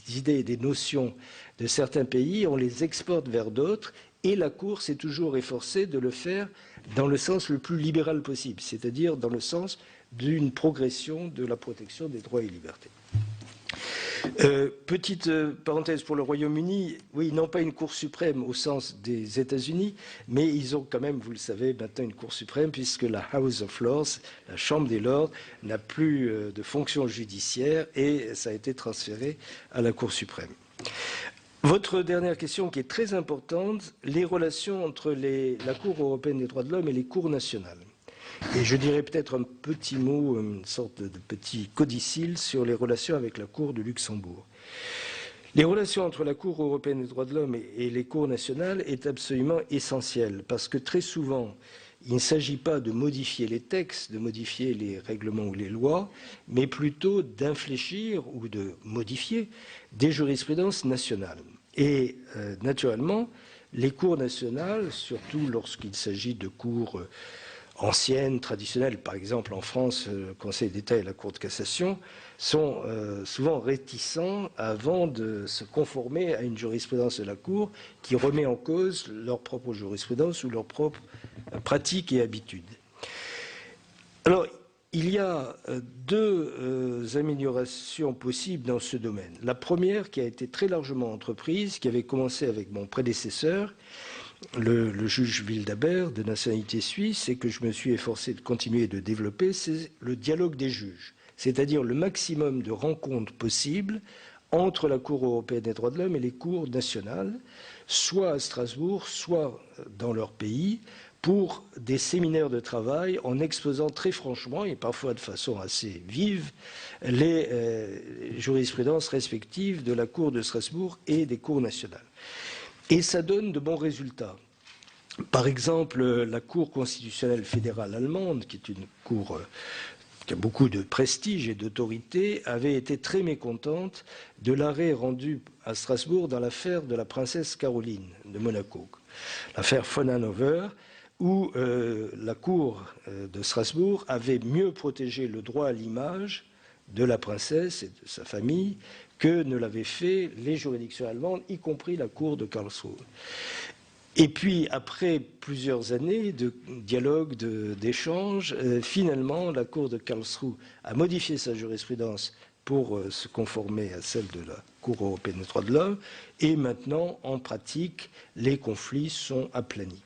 idées, des notions de certains pays, on les exporte vers d'autres, et la Cour s'est toujours efforcée de le faire dans le sens le plus libéral possible, c'est-à-dire dans le sens d'une progression de la protection des droits et libertés. Petite parenthèse pour le Royaume-Uni, oui, ils n'ont pas une Cour suprême au sens des États-Unis, mais ils ont quand même, vous le savez, maintenant une Cour suprême, puisque la House of Lords, la Chambre des Lords, n'a plus de fonction judiciaire et ça a été transféré à la Cour suprême. Votre dernière question, qui est très importante, les relations entre la Cour européenne des droits de l'homme et les cours nationales. Et je dirais peut-être un petit mot, une sorte de petit codicile sur les relations avec la Cour de Luxembourg. Les relations entre la Cour européenne des droits de l'homme et les cours nationales est absolument essentielle, parce que très souvent, il ne s'agit pas de modifier les textes, de modifier les règlements ou les lois, mais plutôt d'infléchir ou de modifier des jurisprudences nationales. Et naturellement, les cours nationales, surtout lorsqu'il s'agit de cours anciennes, traditionnelles, par exemple en France, le Conseil d'État et la Cour de cassation, sont souvent réticents avant de se conformer à une jurisprudence de la Cour qui remet en cause leur propre jurisprudence ou leurs propres pratiques et habitudes. Alors, il y a deux améliorations possibles dans ce domaine. La première, qui a été très largement entreprise, qui avait commencé avec mon prédécesseur, le juge Wildhaber, de nationalité suisse, et que je me suis efforcé de continuer de développer, c'est le dialogue des juges, c'est-à-dire le maximum de rencontres possibles entre la Cour européenne des droits de l'homme et les cours nationales, soit à Strasbourg, soit dans leur pays, pour des séminaires de travail en exposant très franchement et parfois de façon assez vive les jurisprudences respectives de la Cour de Strasbourg et des cours nationales. Et ça donne de bons résultats. Par exemple, la Cour constitutionnelle fédérale allemande, qui est une cour qui a beaucoup de prestige et d'autorité, avait été très mécontente de l'arrêt rendu à Strasbourg dans l'affaire de la princesse Caroline de Monaco, l'affaire von Hannover, où la Cour de Strasbourg avait mieux protégé le droit à l'image de la princesse et de sa famille que ne l'avaient fait les juridictions allemandes, y compris la Cour de Karlsruhe. Et puis, après plusieurs années de dialogue, d'échange, finalement, la Cour de Karlsruhe a modifié sa jurisprudence pour se conformer à celle de la Cour européenne des droits de l'homme, et maintenant, en pratique, les conflits sont aplanis.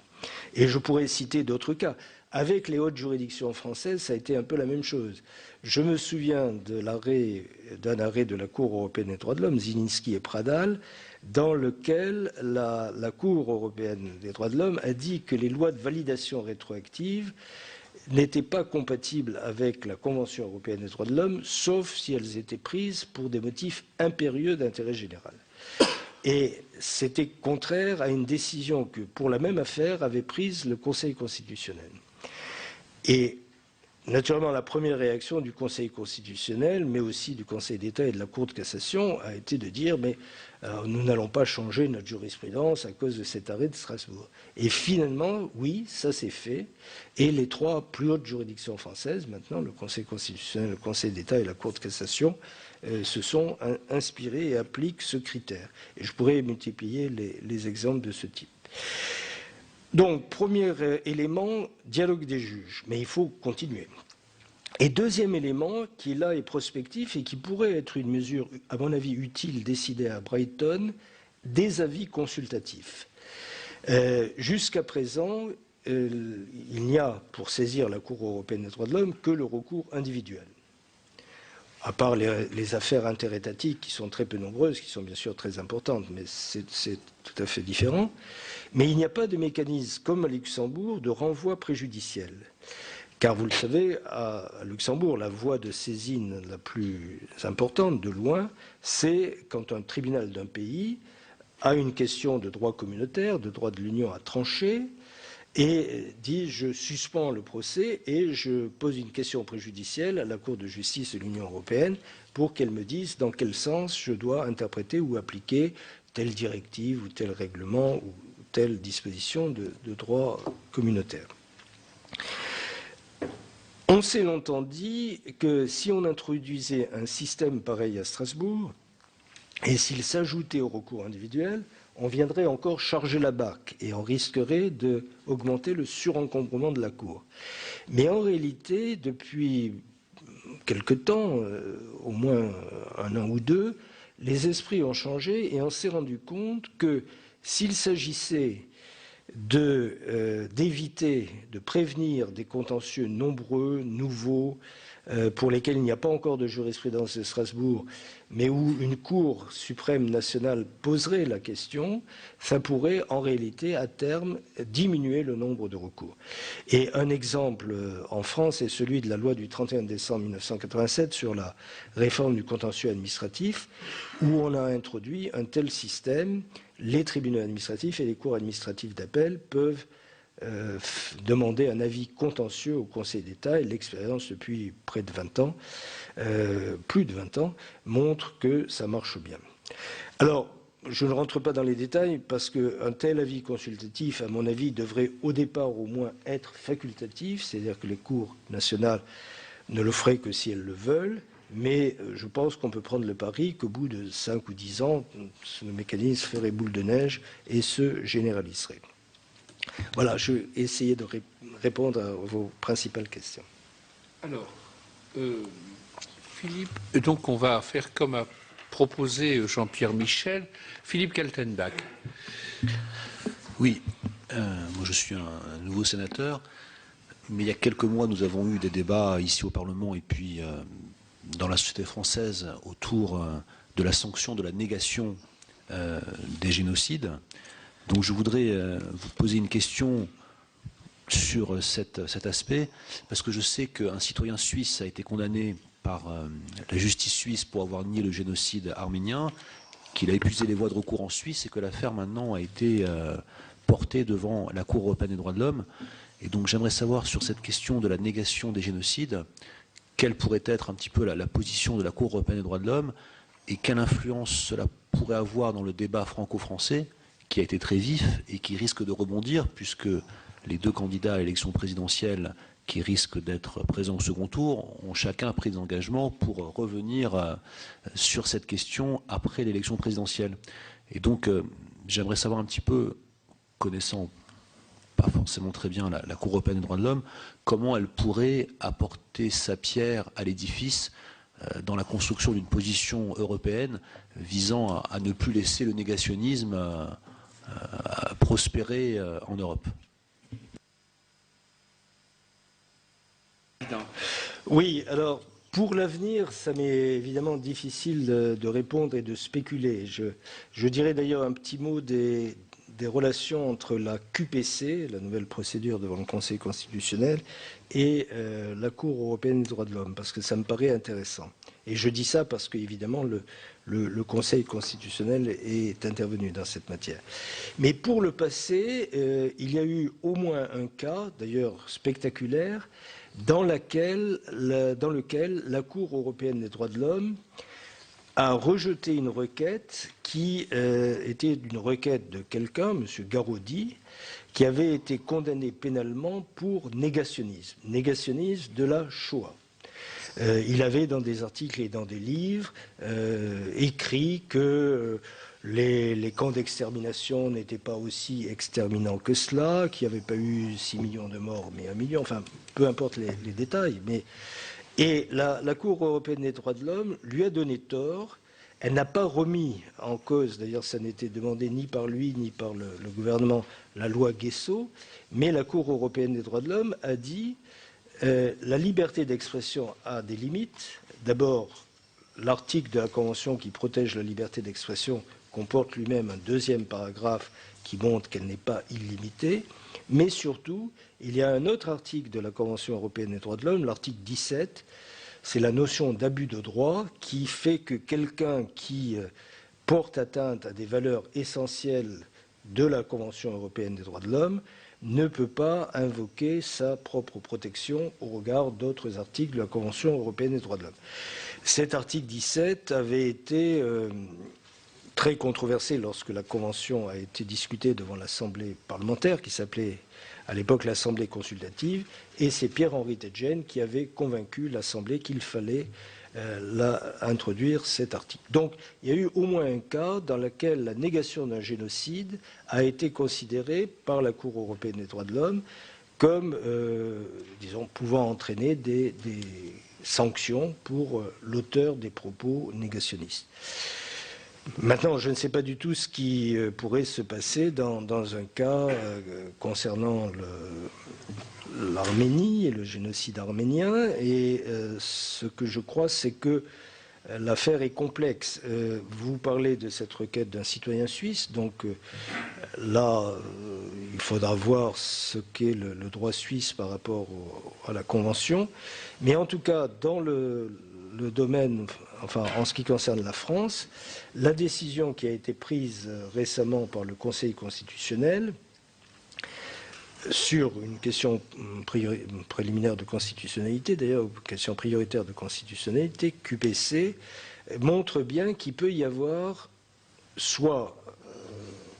Et je pourrais citer d'autres cas. Avec les hautes juridictions françaises, ça a été un peu la même chose. Je me souviens d'un arrêt de la Cour européenne des droits de l'homme, Zielinski et Pradal, dans lequel la Cour européenne des droits de l'homme a dit que les lois de validation rétroactive n'étaient pas compatibles avec la Convention européenne des droits de l'homme, sauf si elles étaient prises pour des motifs impérieux d'intérêt général. Et c'était contraire à une décision que, pour la même affaire, avait prise le Conseil constitutionnel. Et naturellement, la première réaction du Conseil constitutionnel, mais aussi du Conseil d'État et de la Cour de cassation, a été de dire « mais nous n'allons pas changer notre jurisprudence à cause de cet arrêt de Strasbourg ». Et finalement, oui, ça s'est fait. Et les trois plus hautes juridictions françaises, maintenant, le Conseil constitutionnel, le Conseil d'État et la Cour de cassation, se sont inspirés et appliquent ce critère. Et je pourrais multiplier les exemples de ce type. Donc, premier élément, dialogue des juges. Mais il faut continuer. Et deuxième élément, qui là est prospectif et qui pourrait être une mesure, à mon avis, utile décidée à Brighton, des avis consultatifs. Jusqu'à présent, il n'y a, pour saisir la Cour européenne des droits de l'homme, que le recours individuel. À part les affaires interétatiques qui sont très peu nombreuses, qui sont bien sûr très importantes, mais c'est tout à fait différent. Mais il n'y a pas de mécanisme, comme à Luxembourg, de renvoi préjudiciel. Car vous le savez, à Luxembourg, la voie de saisine la plus importante, de loin, c'est quand un tribunal d'un pays a une question de droit communautaire, de droit de l'Union à trancher, et dit « je suspends le procès et je pose une question préjudicielle à la Cour de justice de l'Union européenne pour qu'elle me dise dans quel sens je dois interpréter ou appliquer telle directive ou tel règlement ou telle disposition de droit communautaire ». On s'est longtemps dit que si on introduisait un système pareil à Strasbourg, et s'il s'ajoutait au recours individuel, on viendrait encore charger la barque et on risquerait d'augmenter le surencombrement de la Cour. Mais en réalité, depuis quelque temps, au moins un an ou deux, les esprits ont changé et on s'est rendu compte que s'il s'agissait d'éviter, de prévenir des contentieux nombreux, nouveaux, pour lesquels il n'y a pas encore de jurisprudence de Strasbourg, mais où une Cour suprême nationale poserait la question, ça pourrait en réalité à terme diminuer le nombre de recours. Et un exemple en France est celui de la loi du 31 décembre 1987 sur la réforme du contentieux administratif, où on a introduit un tel système. Les tribunaux administratifs et les cours administratives d'appel peuvent demander un avis contentieux au Conseil d'État, et l'expérience depuis près de 20 ans, plus de 20 ans, montre que ça marche bien. Alors, je ne rentre pas dans les détails parce qu'un tel avis consultatif, à mon avis, devrait au départ au moins être facultatif, c'est-à-dire que les cours nationales ne le feraient que si elles le veulent, mais je pense qu'on peut prendre le pari qu'au bout de 5 ou 10 ans, ce mécanisme ferait boule de neige et se généraliserait. Voilà, je vais essayer de répondre à vos principales questions. Alors, Philippe, donc on va faire comme a proposé Jean-Pierre Michel. Philippe Kaltenbach. Oui, moi je suis un nouveau sénateur, mais il y a quelques mois nous avons eu des débats ici au Parlement et puis dans la société française autour de la sanction de la négation des génocides. Donc je voudrais vous poser une question sur cet aspect, parce que je sais qu'un citoyen suisse a été condamné par la justice suisse pour avoir nié le génocide arménien, qu'il a épuisé les voies de recours en Suisse et que l'affaire maintenant a été portée devant la Cour européenne des droits de l'homme. Et donc j'aimerais savoir sur cette question de la négation des génocides, quelle pourrait être un petit peu la position de la Cour européenne des droits de l'homme et quelle influence cela pourrait avoir dans le débat franco-français, qui a été très vif et qui risque de rebondir, puisque les deux candidats à l'élection présidentielle qui risquent d'être présents au second tour ont chacun pris des engagements pour revenir sur cette question après l'élection présidentielle. Et donc, j'aimerais savoir un petit peu, connaissant pas forcément très bien la Cour européenne des droits de l'homme, comment elle pourrait apporter sa pierre à l'édifice dans la construction d'une position européenne visant à ne plus laisser le négationnisme prospérer en Europe. Oui, alors pour l'avenir, ça m'est évidemment difficile de répondre et de spéculer. Je dirais d'ailleurs un petit mot des relations entre la QPC, la nouvelle procédure devant le Conseil constitutionnel, et la Cour européenne des droits de l'homme, parce que ça me paraît intéressant. Et je dis ça parce qu'évidemment, le Conseil constitutionnel est intervenu dans cette matière. Mais pour le passé, il y a eu au moins un cas, d'ailleurs spectaculaire, dans lequel la Cour européenne des droits de l'homme a rejeté une requête qui était une requête de quelqu'un, M. Garaudy, qui avait été condamné pénalement pour négationnisme de la Shoah. Il avait dans des articles et dans des livres écrit que les camps d'extermination n'étaient pas aussi exterminants que cela, qu'il n'y avait pas eu 6 millions de morts, mais 1 million, enfin peu importe les détails. Et la Cour européenne des droits de l'homme lui a donné tort. Elle n'a pas remis en cause, d'ailleurs ça n'était demandé ni par lui ni par le gouvernement, la loi Guessot, mais la Cour européenne des droits de l'homme a dit la liberté d'expression a des limites. D'abord, l'article de la Convention qui protège la liberté d'expression comporte lui-même un deuxième paragraphe qui montre qu'elle n'est pas illimitée, mais surtout, il y a un autre article de la Convention européenne des droits de l'homme, l'article 17, c'est la notion d'abus de droit qui fait que quelqu'un qui porte atteinte à des valeurs essentielles de la Convention européenne des droits de l'homme ne peut pas invoquer sa propre protection au regard d'autres articles de la Convention européenne des droits de l'homme. Cet article 17 avait été très controversé lorsque la Convention a été discutée devant l'Assemblée parlementaire, qui s'appelait à l'époque l'Assemblée consultative, et c'est Pierre-Henri Tedjen qui avait convaincu l'Assemblée qu'il fallait introduire cet article. Donc il y a eu au moins un cas dans lequel la négation d'un génocide a été considérée par la Cour européenne des droits de l'homme comme, disons, pouvant entraîner des sanctions pour l'auteur des propos négationnistes. Maintenant, je ne sais pas du tout ce qui pourrait se passer dans un cas concernant l'Arménie et le génocide arménien. Et ce que je crois, c'est que l'affaire est complexe. Vous parlez de cette requête d'un citoyen suisse. Donc là, il faudra voir ce qu'est le droit suisse par rapport à la Convention. Mais en tout cas, dans le domaine, enfin en ce qui concerne la France, la décision qui a été prise récemment par le Conseil constitutionnel sur une question préliminaire de constitutionnalité, d'ailleurs une question prioritaire de constitutionnalité, QPC, montre bien qu'il peut y avoir soit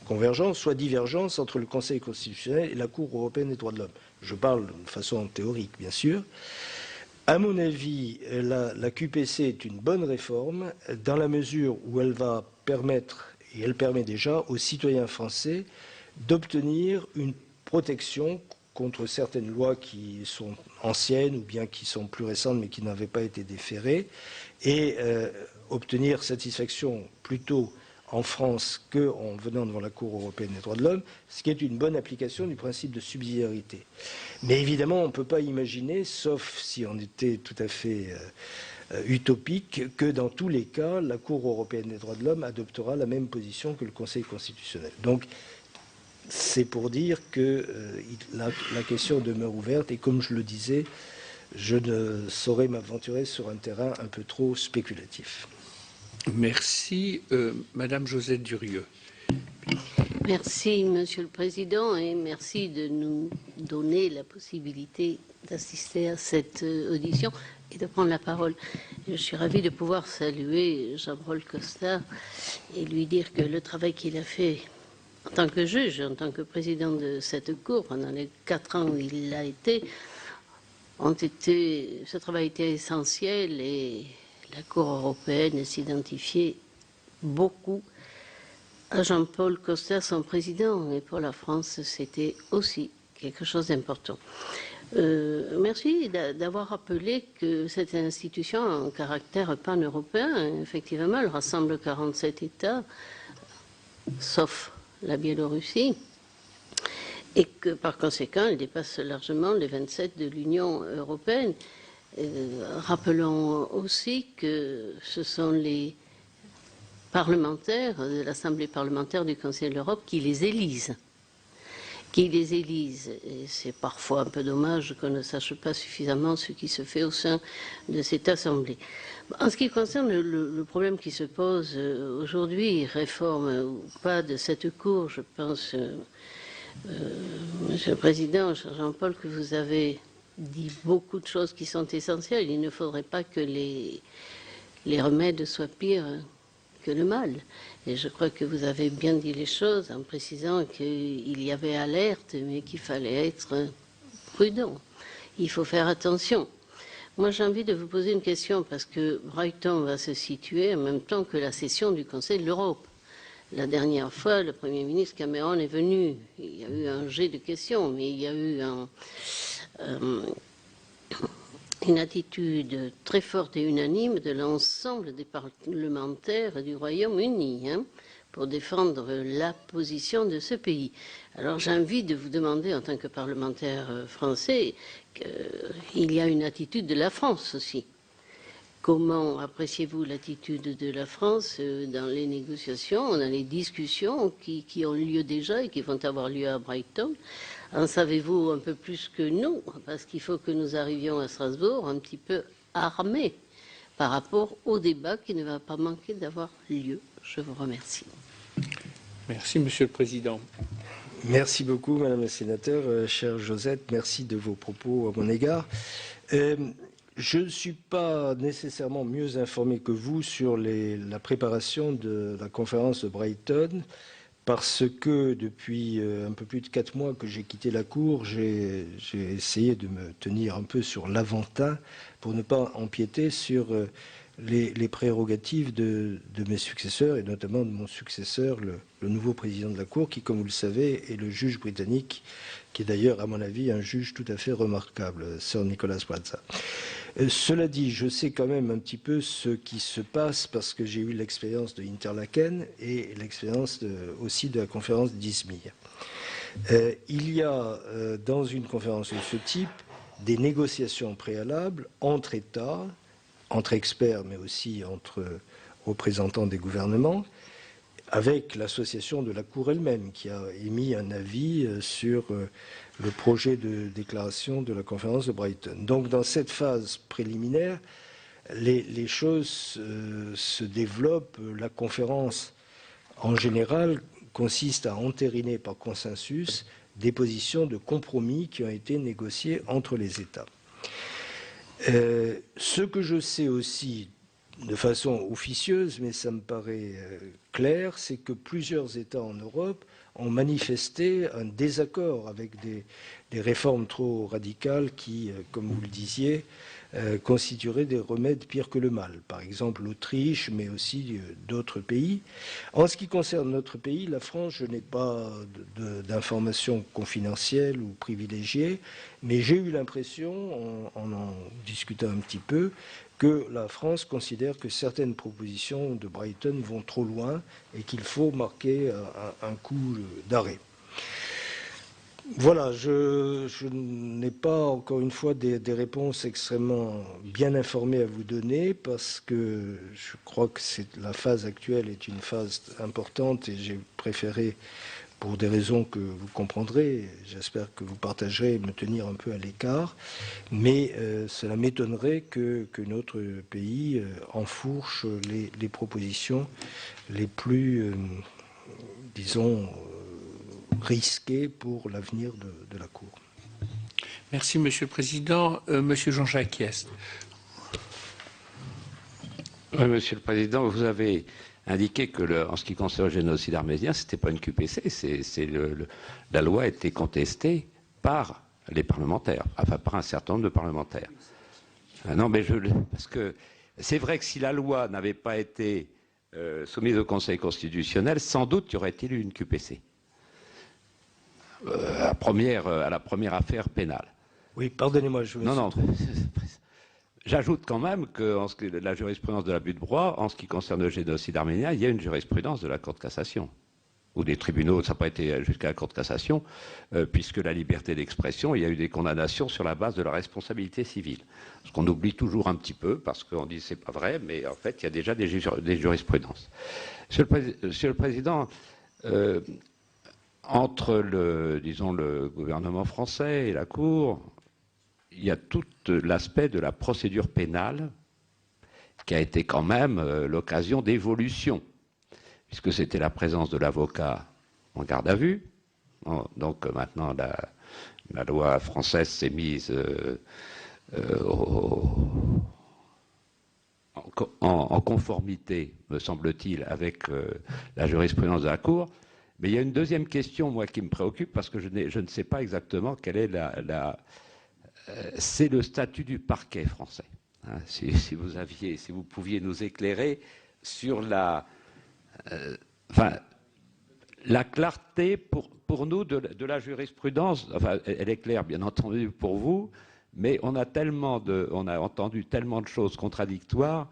convergence, soit divergence entre le Conseil constitutionnel et la Cour européenne des droits de l'homme. Je parle de façon théorique, bien sûr. À mon avis, la QPC est une bonne réforme dans la mesure où elle va permettre, et elle permet déjà, aux citoyens français d'obtenir une protection contre certaines lois qui sont anciennes ou bien qui sont plus récentes mais qui n'avaient pas été déférées, et obtenir satisfaction plutôt en France qu'en venant devant la Cour européenne des droits de l'homme, ce qui est une bonne application du principe de subsidiarité. Mais évidemment, on ne peut pas imaginer, sauf si on était tout à fait utopique, que dans tous les cas, la Cour européenne des droits de l'homme adoptera la même position que le Conseil constitutionnel. Donc, c'est pour dire que la question demeure ouverte, et comme je le disais, je ne saurais m'aventurer sur un terrain un peu trop spéculatif. Merci. Madame Josette Durieux. Merci, Monsieur le Président, et merci de nous donner la possibilité d'assister à cette audition et de prendre la parole. Je suis ravie de pouvoir saluer Jean-Paul Costard et lui dire que le travail qu'il a fait en tant que juge, en tant que président de cette Cour, pendant les 4 ans où il l'a été, ce travail a été essentiel, et la Cour européenne s'identifiait beaucoup à Jean-Paul Costard, son président, et pour la France, c'était aussi quelque chose d'important. Merci d'avoir rappelé que cette institution a un caractère pan-européen. Effectivement, elle rassemble 47 États, sauf la Biélorussie, et que par conséquent, elle dépasse largement les 27 de l'Union européenne. Rappelons aussi que ce sont les parlementaires de l'Assemblée parlementaire du Conseil de l'Europe qui les élisent. Et c'est parfois un peu dommage qu'on ne sache pas suffisamment ce qui se fait au sein de cette Assemblée. En ce qui concerne le problème qui se pose aujourd'hui, réforme ou pas de cette Cour, je pense, Monsieur le Président, cher Jean-Paul, que vous avez dit beaucoup de choses qui sont essentielles. Il ne faudrait pas que les remèdes soient pires que le mal. Et je crois que vous avez bien dit les choses en précisant qu'il y avait alerte, mais qu'il fallait être prudent. Il faut faire attention. Moi, j'ai envie de vous poser une question, parce que Brighton va se situer en même temps que la session du Conseil de l'Europe. La dernière fois, le Premier ministre Cameron est venu. Il y a eu un jet de questions, mais il y a eu une attitude très forte et unanime de l'ensemble des parlementaires du Royaume-Uni pour défendre la position de ce pays. Alors j'ai envie de vous demander, en tant que parlementaire français, qu'il y a une attitude de la France aussi. Comment appréciez-vous l'attitude de la France dans les négociations, dans les discussions qui ont lieu déjà et qui vont avoir lieu à Brighton? En savez-vous un peu plus que nous? Parce qu'il faut que nous arrivions à Strasbourg un petit peu armés par rapport au débat qui ne va pas manquer d'avoir lieu. Je vous remercie. Merci, Monsieur le Président. Merci beaucoup, Madame la Sénateur. Chère Josette, merci de vos propos à mon égard. Je ne suis pas nécessairement mieux informé que vous sur la préparation de la conférence de Brighton, parce que depuis un peu plus de 4 mois que j'ai quitté la Cour, j'ai essayé de me tenir un peu sur l'avant-train pour ne pas empiéter sur les prérogatives de mes successeurs, et notamment de mon successeur, le nouveau président de la Cour, qui, comme vous le savez, est le juge britannique, qui est d'ailleurs, à mon avis, un juge tout à fait remarquable, Sir Nicholas Brazza. Cela dit, je sais quand même un petit peu ce qui se passe, parce que j'ai eu l'expérience de Interlaken et l'expérience aussi de la conférence d'Izmir. Il y a, dans une conférence de ce type, des négociations préalables entre États, entre experts, mais aussi entre représentants des gouvernements, avec l'association de la Cour elle-même, qui a émis un avis sur le projet de déclaration de la conférence de Brighton. Donc, dans cette phase préliminaire, les choses se développent. La conférence, en général, consiste à entériner par consensus des positions de compromis qui ont été négociées entre les États. Ce que je sais aussi, de façon officieuse, mais ça me paraît clair, c'est que plusieurs États en Europe ont manifesté un désaccord avec des réformes trop radicales qui, comme vous le disiez, constitueraient des remèdes pires que le mal. Par exemple l'Autriche, mais aussi d'autres pays. En ce qui concerne notre pays, la France, je n'ai pas d'informations confidentielles ou privilégiées, mais j'ai eu l'impression, en discutant un petit peu, que la France considère que certaines propositions de Brighton vont trop loin et qu'il faut marquer un coup d'arrêt. Voilà, je n'ai pas, encore une fois, des réponses extrêmement bien informées à vous donner, parce que je crois que la phase actuelle est une phase importante, et j'ai préféré, pour des raisons que vous comprendrez, j'espère que vous partagerez, me tenir un peu à l'écart, mais cela m'étonnerait que notre pays enfourche les propositions les plus, disons, risquées pour l'avenir de la Cour. Merci, Monsieur le Président. Monsieur Jean-Jacques Hyest. Oui, Monsieur le Président, vous avez indiqué que, en ce qui concerne le génocide arménien, ce n'était pas une QPC, la loi a été contestée par les parlementaires, enfin par un certain nombre de parlementaires. Non, mais parce que c'est vrai que si la loi n'avait pas été soumise au Conseil constitutionnel, sans doute y aurait-il eu une QPC. À la première affaire pénale. Oui, pardonnez-moi, je me suis trompé. J'ajoute quand même que la jurisprudence de l'abus de droit, en ce qui concerne le génocide arménien, il y a une jurisprudence de la Cour de cassation, ou des tribunaux, ça n'a pas été jusqu'à la Cour de cassation, puisque la liberté d'expression, il y a eu des condamnations sur la base de la responsabilité civile. Ce qu'on oublie toujours un petit peu, parce qu'on dit c'est pas vrai, mais en fait, il y a déjà des jurisprudences. Monsieur le Président, entre le gouvernement français et la Cour, il y a tout l'aspect de la procédure pénale qui a été quand même l'occasion d'évolution, puisque c'était la présence de l'avocat en garde à vue. Donc maintenant, la loi française s'est mise en conformité, me semble-t-il, avec la jurisprudence de la Cour. Mais il y a une deuxième question, moi, qui me préoccupe, parce que je ne sais pas exactement quelle est c'est le statut du parquet français. Hein, si vous pouviez nous éclairer sur la clarté pour nous de la jurisprudence. Enfin, elle est claire, bien entendu, pour vous, mais on a entendu tellement de choses contradictoires.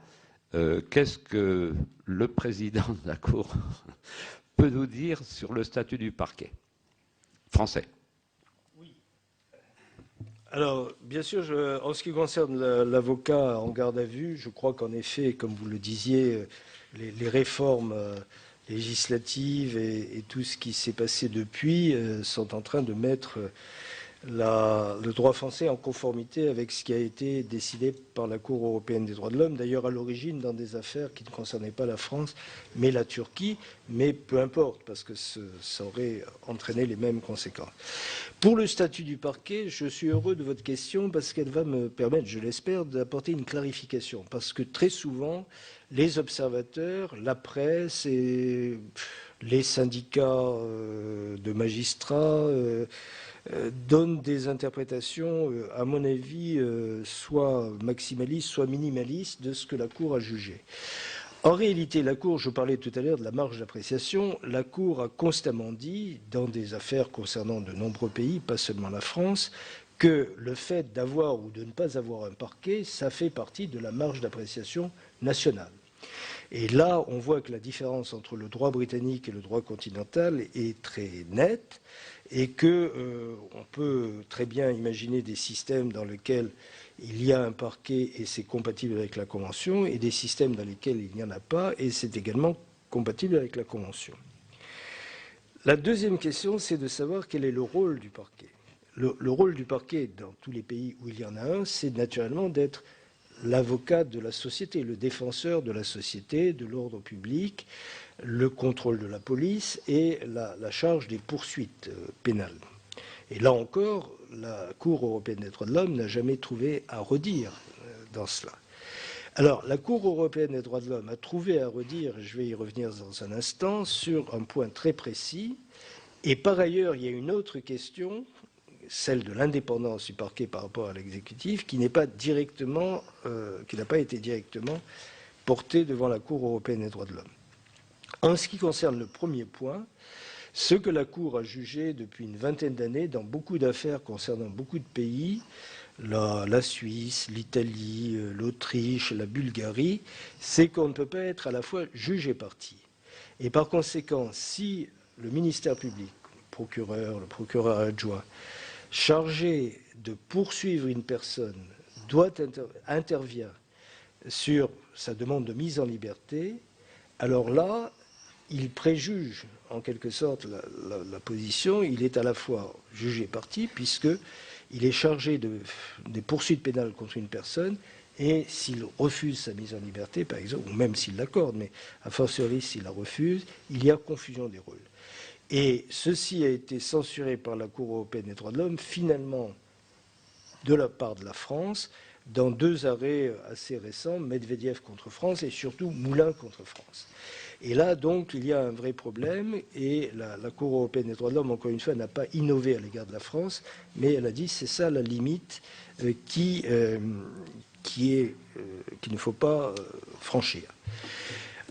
Qu'est-ce que le président de la Cour peut nous dire sur le statut du parquet français? Oui. Alors, bien sûr, en ce qui concerne l'avocat en garde à vue, je crois qu'en effet, comme vous le disiez, les réformes législatives et tout ce qui s'est passé depuis sont en train de mettre le droit français en conformité avec ce qui a été décidé par la Cour européenne des droits de l'homme, d'ailleurs à l'origine dans des affaires qui ne concernaient pas la France, mais la Turquie, mais peu importe, parce que ça aurait entraîné les mêmes conséquences. Pour le statut du parquet, je suis heureux de votre question parce qu'elle va me permettre, je l'espère, d'apporter une clarification, parce que très souvent, les observateurs, la presse et les syndicats de magistrats donnent des interprétations, à mon avis, soit maximalistes, soit minimalistes de ce que la Cour a jugé. En réalité, la Cour, je parlais tout à l'heure de la marge d'appréciation, la Cour a constamment dit, dans des affaires concernant de nombreux pays, pas seulement la France, que le fait d'avoir ou de ne pas avoir un parquet, ça fait partie de la marge d'appréciation nationale. Et là, on voit que la différence entre le droit britannique et le droit continental est très nette et qu'on peut très bien imaginer des systèmes dans lesquels il y a un parquet et c'est compatible avec la Convention, et des systèmes dans lesquels il n'y en a pas et c'est également compatible avec la Convention. La deuxième question, c'est de savoir quel est le rôle du parquet. Le rôle du parquet, dans tous les pays où il y en a un, c'est naturellement d'être l'avocat de la société, le défenseur de la société, de l'ordre public, le contrôle de la police et la charge des poursuites pénales. Et là encore, la Cour européenne des droits de l'homme n'a jamais trouvé à redire dans cela. Alors, la Cour européenne des droits de l'homme a trouvé à redire, je vais y revenir dans un instant, sur un point très précis. Et par ailleurs, il y a une autre question, celle de l'indépendance du parquet par rapport à l'exécutif, qui n'a pas été directement portée devant la Cour européenne des droits de l'homme. En ce qui concerne le premier point, ce que la Cour a jugé depuis une vingtaine d'années dans beaucoup d'affaires concernant beaucoup de pays, la Suisse, l'Italie, l'Autriche, la Bulgarie, c'est qu'on ne peut pas être à la fois juge et partie. Et par conséquent, si le ministère public, le procureur adjoint, chargé de poursuivre une personne intervient sur sa demande de mise en liberté, alors là, il préjuge en quelque sorte la position. Il est à la fois juge et partie puisqu'il est chargé des poursuites pénales contre une personne et s'il refuse sa mise en liberté, par exemple, ou même s'il l'accorde, mais a fortiori s'il la refuse, il y a confusion des rôles. Et ceci a été censuré par la Cour européenne des droits de l'homme, finalement, de la part de la France, dans deux arrêts assez récents, Medvedev contre France et surtout Moulin contre France. Et là, donc, il y a un vrai problème et la Cour européenne des droits de l'homme, encore une fois, n'a pas innové à l'égard de la France, mais elle a dit c'est ça la limite qu'il ne faut pas franchir.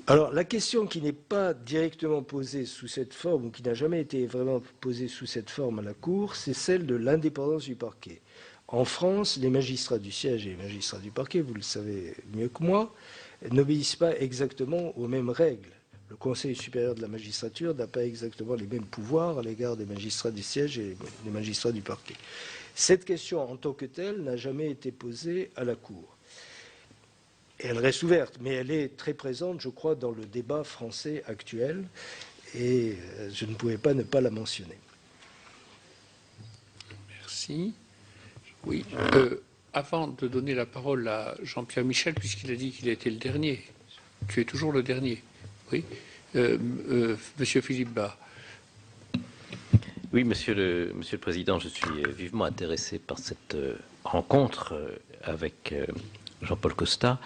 Alors, la question qui n'est pas directement posée sous cette forme, ou qui n'a jamais été vraiment posée sous cette forme à la Cour, c'est celle de l'indépendance du parquet. En France, les magistrats du siège et les magistrats du parquet, vous le savez mieux que moi, n'obéissent pas exactement aux mêmes règles. Le Conseil supérieur de la magistrature n'a pas exactement les mêmes pouvoirs à l'égard des magistrats du siège et des magistrats du parquet. Cette question en tant que telle n'a jamais été posée à la Cour. Elle reste ouverte, mais elle est très présente, je crois, dans le débat français actuel, et je ne pouvais pas ne pas la mentionner. Merci. Oui. Avant de donner la parole à Jean-Pierre Michel, puisqu'il a dit qu'il était le dernier, tu es toujours le dernier. Oui. Monsieur Philippe Bas. Oui, Monsieur le Président, je suis vivement intéressé par cette rencontre avec Jean-Paul Costa.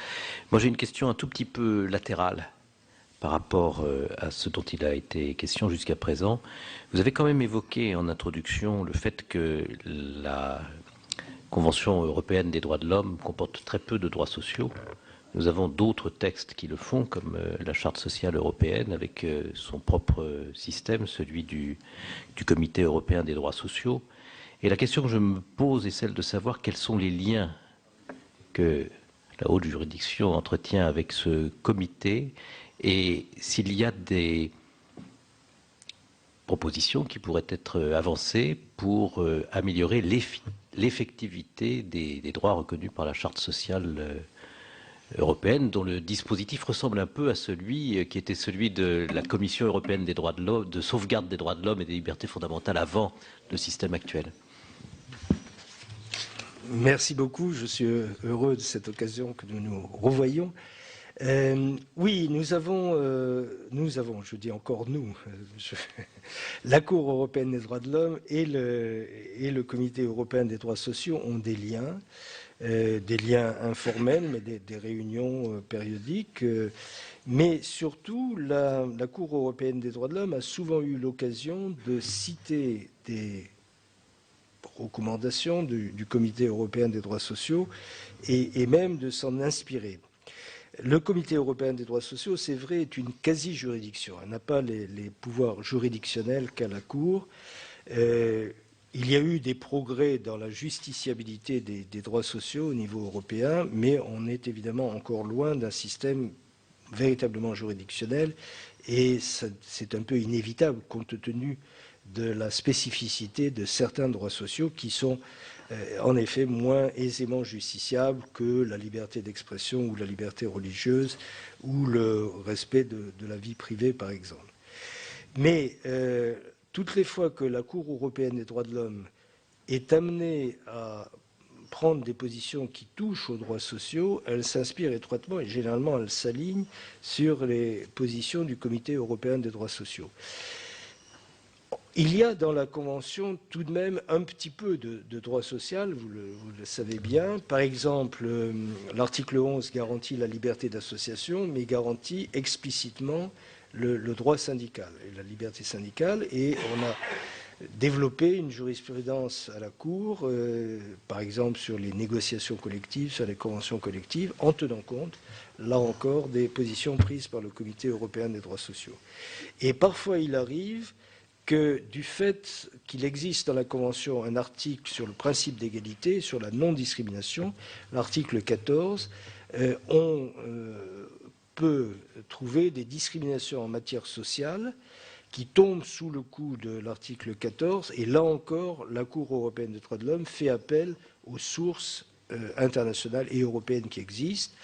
Moi, j'ai une question un tout petit peu latérale par rapport à ce dont il a été question jusqu'à présent. Vous avez quand même évoqué en introduction le fait que la Convention européenne des droits de l'homme comporte très peu de droits sociaux. Nous avons d'autres textes qui le font, comme la Charte sociale européenne, avec son propre système, celui du Comité européen des droits sociaux. Et la question que je me pose est celle de savoir quels sont les liens que la haute juridiction entretient avec ce comité et s'il y a des propositions qui pourraient être avancées pour améliorer l'effectivité des droits reconnus par la Charte sociale européenne, dont le dispositif ressemble un peu à celui qui était celui de la Commission européenne des droits de l'homme, de sauvegarde des droits de l'homme et des libertés fondamentales avant le système actuel. Merci beaucoup. Je suis heureux de cette occasion que nous nous revoyons. Oui, nous avons, je dis encore nous, la Cour européenne des droits de l'homme et le Comité européen des droits sociaux ont des liens informels, mais des réunions périodiques. Mais surtout, la Cour européenne des droits de l'homme a souvent eu l'occasion de citer des recommandations du Comité européen des droits sociaux et même de s'en inspirer. Le Comité européen des droits sociaux, c'est vrai, est une quasi-juridiction. Elle n'a pas les pouvoirs juridictionnels qu'a la Cour. Il y a eu des progrès dans la justiciabilité des droits sociaux au niveau européen, mais on est évidemment encore loin d'un système véritablement juridictionnel, et c'est un peu inévitable compte tenu de la spécificité de certains droits sociaux qui sont en effet moins aisément justiciables que la liberté d'expression ou la liberté religieuse ou le respect de la vie privée, par exemple. Mais toutes les fois que la Cour européenne des droits de l'homme est amenée à prendre des positions qui touchent aux droits sociaux, elle s'inspire étroitement et généralement elle s'aligne sur les positions du Comité européen des droits sociaux. Il y a dans la Convention tout de même un petit peu de droit social, vous le savez bien. Par exemple, l'article 11 garantit la liberté d'association, mais garantit explicitement le droit syndical et la liberté syndicale. Et on a développé une jurisprudence à la Cour, par exemple sur les négociations collectives, sur les conventions collectives, en tenant compte, là encore, des positions prises par le Comité européen des droits sociaux. Et parfois, il arrive que du fait qu'il existe dans la Convention un article sur le principe d'égalité, sur la non-discrimination, l'article 14, on peut trouver des discriminations en matière sociale qui tombent sous le coup de l'article 14, et là encore, la Cour européenne des droits de l'homme fait appel aux sources internationales et européennes qui existent,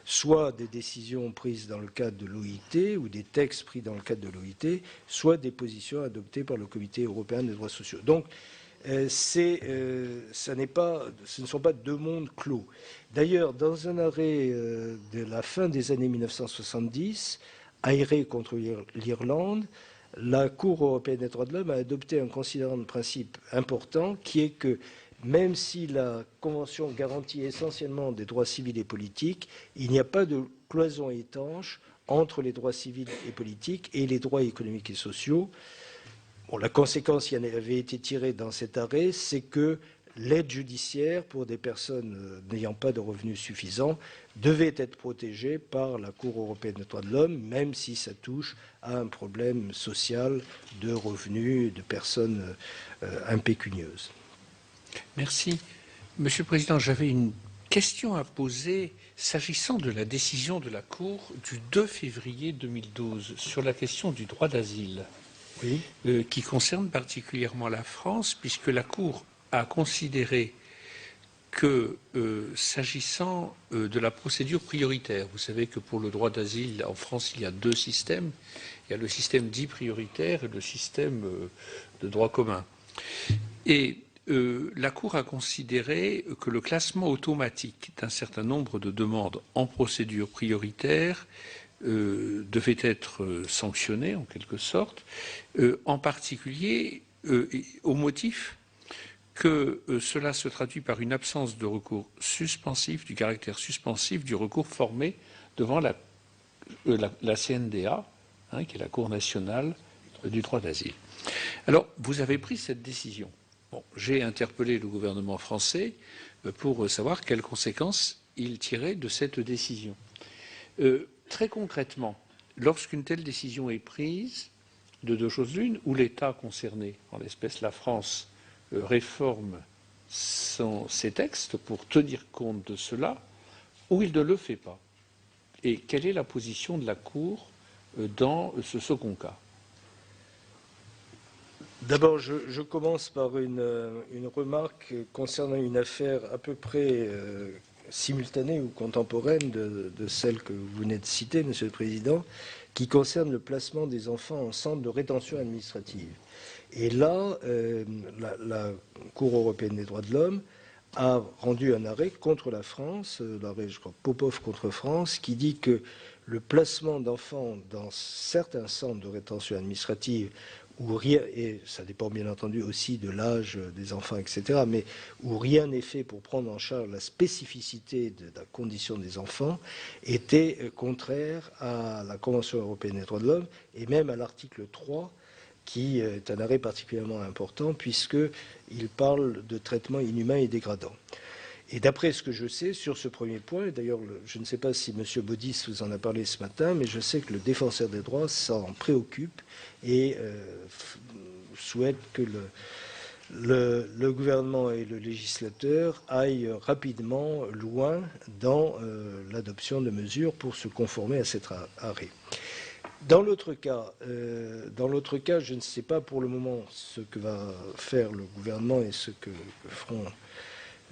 soit des décisions prises dans le cadre de l'OIT ou des textes pris dans le cadre de l'OIT, soit des positions adoptées par le Comité européen des droits sociaux. Donc, ce ne sont pas deux mondes clos. D'ailleurs, dans un arrêt de la fin des années 1970, Ayre contre l'Irlande, la Cour européenne des droits de l'homme a adopté un considérant de principe important qui est que même si la Convention garantit essentiellement des droits civils et politiques, il n'y a pas de cloison étanche entre les droits civils et politiques et les droits économiques et sociaux. Bon, la conséquence qui en avait été tirée dans cet arrêt, c'est que l'aide judiciaire pour des personnes n'ayant pas de revenus suffisants devait être protégée par la Cour européenne des droits de l'homme, même si ça touche à un problème social de revenus de personnes impécunieuses. Merci. Monsieur le Président, j'avais une question à poser s'agissant de la décision de la Cour du 2 février 2012 sur la question du droit d'asile, oui. Qui concerne particulièrement la France, puisque la Cour a considéré que s'agissant de la procédure prioritaire, vous savez que pour le droit d'asile en France, il y a deux systèmes. Il y a le système dit prioritaire et le système de droit commun. Et la Cour a considéré que le classement automatique d'un certain nombre de demandes en procédure prioritaire devait être sanctionné en quelque sorte, en particulier au motif que cela se traduit par une absence de recours suspensif, du caractère suspensif du recours formé devant la CNDA, qui est la Cour nationale du droit d'asile. Alors, vous avez pris cette décision. Bon, j'ai interpellé le gouvernement français pour savoir quelles conséquences il tirait de cette décision. Très concrètement, lorsqu'une telle décision est prise, de deux choses l'une, où l'État concerné, en l'espèce la France, réforme ses textes pour tenir compte de cela, ou il ne le fait pas. Et quelle est la position de la Cour dans ce second cas? D'abord, je commence par une remarque concernant une affaire à peu près simultanée ou contemporaine de celle que vous venez de citer, Monsieur le Président, qui concerne le placement des enfants en centre de rétention administrative. Et là, la Cour européenne des droits de l'homme a rendu un arrêt contre la France, l'arrêt, je crois, Popov contre France, qui dit que le placement d'enfants dans certains centres de rétention administrative, où rien, et ça dépend bien entendu aussi de l'âge des enfants, etc., mais où rien n'est fait pour prendre en charge la spécificité de la condition des enfants, était contraire à la Convention européenne des droits de l'homme et même à l'article 3, qui est un arrêt particulièrement important puisqu'il parle de traitement inhumain et dégradant. Et d'après ce que je sais sur ce premier point, et d'ailleurs je ne sais pas si M. Baudis vous en a parlé ce matin, mais je sais que le défenseur des droits s'en préoccupe et souhaite que le gouvernement et le législateur aillent rapidement loin dans l'adoption de mesures pour se conformer à cet arrêt. Dans l'autre cas, je ne sais pas pour le moment ce que va faire le gouvernement et ce que feront,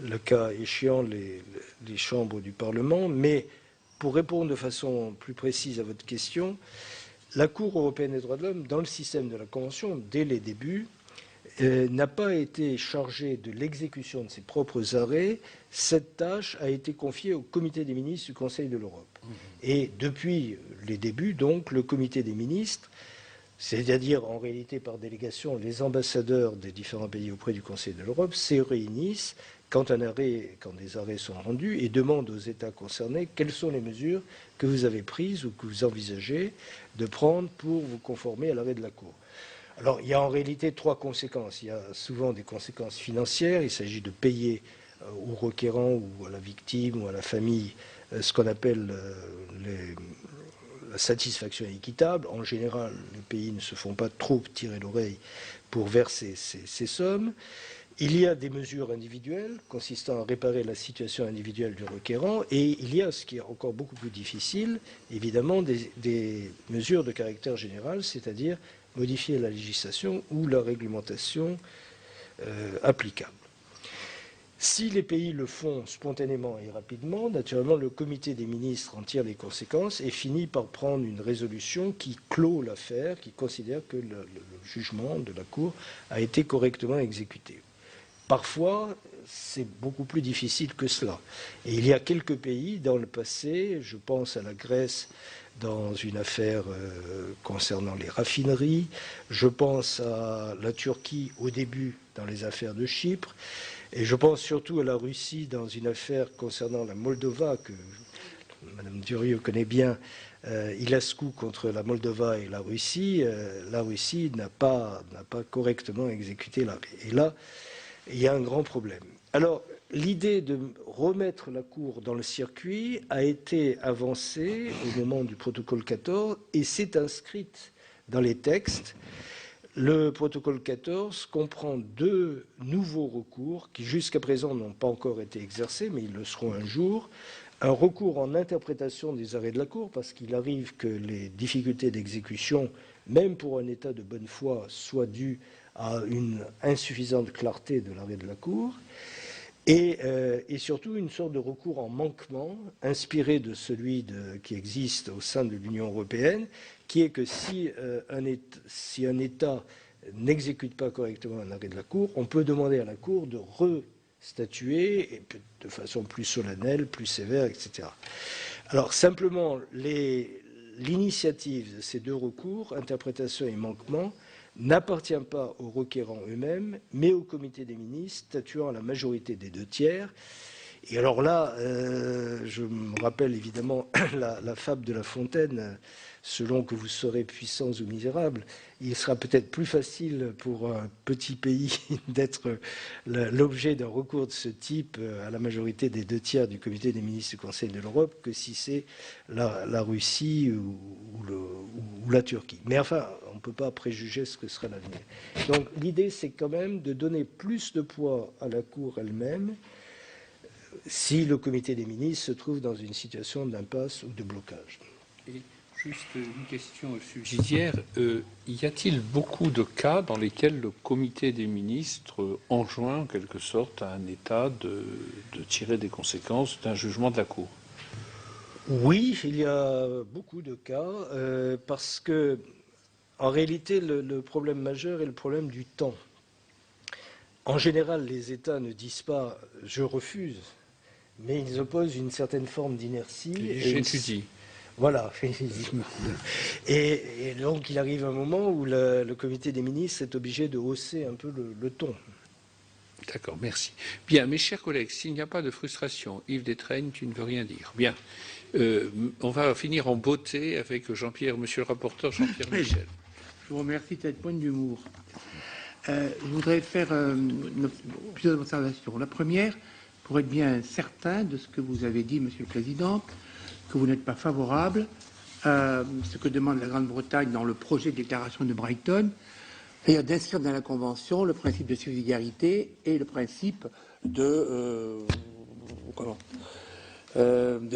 le cas échéant, les chambres du Parlement, mais pour répondre de façon plus précise à votre question, la Cour européenne des droits de l'homme, dans le système de la Convention, dès les débuts, n'a pas été chargée de l'exécution de ses propres arrêts. Cette tâche a été confiée au Comité des ministres du Conseil de l'Europe. Et depuis les débuts, donc, le Comité des ministres, c'est-à-dire en réalité par délégation les ambassadeurs des différents pays auprès du Conseil de l'Europe, se réunissent quand des arrêts sont rendus et demandent aux États concernés quelles sont les mesures que vous avez prises ou que vous envisagez de prendre pour vous conformer à l'arrêt de la Cour. Alors, il y a en réalité trois conséquences. Il y a souvent des conséquences financières. Il s'agit de payer au requérant ou à la victime ou à la famille ce qu'on appelle la satisfaction équitable. En général, les pays ne se font pas trop tirer l'oreille pour verser ces sommes. Il y a des mesures individuelles consistant à réparer la situation individuelle du requérant et il y a, ce qui est encore beaucoup plus difficile, évidemment, des mesures de caractère général, c'est-à-dire modifier la législation ou la réglementation applicable. Si les pays le font spontanément et rapidement, naturellement, le comité des ministres en tire les conséquences et finit par prendre une résolution qui clôt l'affaire, qui considère que le jugement de la Cour a été correctement exécuté. Parfois, c'est beaucoup plus difficile que cela. Et il y a quelques pays dans le passé, je pense à la Grèce dans une affaire concernant les raffineries, je pense à la Turquie au début dans les affaires de Chypre, et je pense surtout à la Russie dans une affaire concernant la Moldova, que Mme Durieux connaît bien, Ilascu contre la Moldova et la Russie n'a pas correctement exécuté l'arrêt. Et là, il y a un grand problème. Alors, l'idée de remettre la Cour dans le circuit a été avancée au moment du protocole 14 et s'est inscrite dans les textes. Le protocole 14 comprend deux nouveaux recours qui jusqu'à présent n'ont pas encore été exercés, mais ils le seront un jour. Un recours en interprétation des arrêts de la Cour, parce qu'il arrive que les difficultés d'exécution, même pour un État de bonne foi, soient dues à une insuffisante clarté de l'arrêt de la Cour, et surtout une sorte de recours en manquement, inspiré de celui qui existe au sein de l'Union européenne, qui est que si un État n'exécute pas correctement un arrêt de la Cour, on peut demander à la Cour de restatuer et de façon plus solennelle, plus sévère, etc. Alors simplement, l'initiative de ces deux recours, interprétation et manquement, n'appartient pas aux requérants eux-mêmes, mais au comité des ministres, statuant à la majorité des 2/3. Et alors là, je me rappelle évidemment la fable de La Fontaine, selon que vous serez puissants ou misérables, il sera peut-être plus facile pour un petit pays d'être l'objet d'un recours de ce type à la majorité des 2/3 du comité des ministres du Conseil de l'Europe que si c'est la Russie ou la Turquie. Mais enfin, on ne peut pas préjuger ce que sera l'avenir. Donc l'idée, c'est quand même de donner plus de poids à la Cour elle-même si le comité des ministres se trouve dans une situation d'impasse ou de blocage. Et juste une question subsidiaire. Y a-t-il beaucoup de cas dans lesquels le comité des ministres enjoint en quelque sorte à un État de tirer des conséquences d'un jugement de la Cour? Oui, il y a beaucoup de cas, parce que en réalité, le problème majeur est le problème du temps. En général, les États ne disent pas « je refuse », mais ils opposent une certaine forme d'inertie. J'étudie. Voilà. Et donc, il arrive un moment où le comité des ministres est obligé de hausser un peu le ton. D'accord, merci. Bien, mes chers collègues, s'il n'y a pas de frustration, Yves Détraigne, tu ne veux rien dire. Bien. On va finir en beauté avec Jean-Pierre, monsieur le rapporteur Jean-Pierre Michel. Je vous remercie de cette pointe d'humour. Je voudrais faire plusieurs observations. La première, pour être bien certain de ce que vous avez dit, Monsieur le Président, que vous n'êtes pas favorable à ce que demande la Grande-Bretagne dans le projet de déclaration de Brighton, c'est-à-dire d'inscrire dans la Convention le principe de subsidiarité et le principe de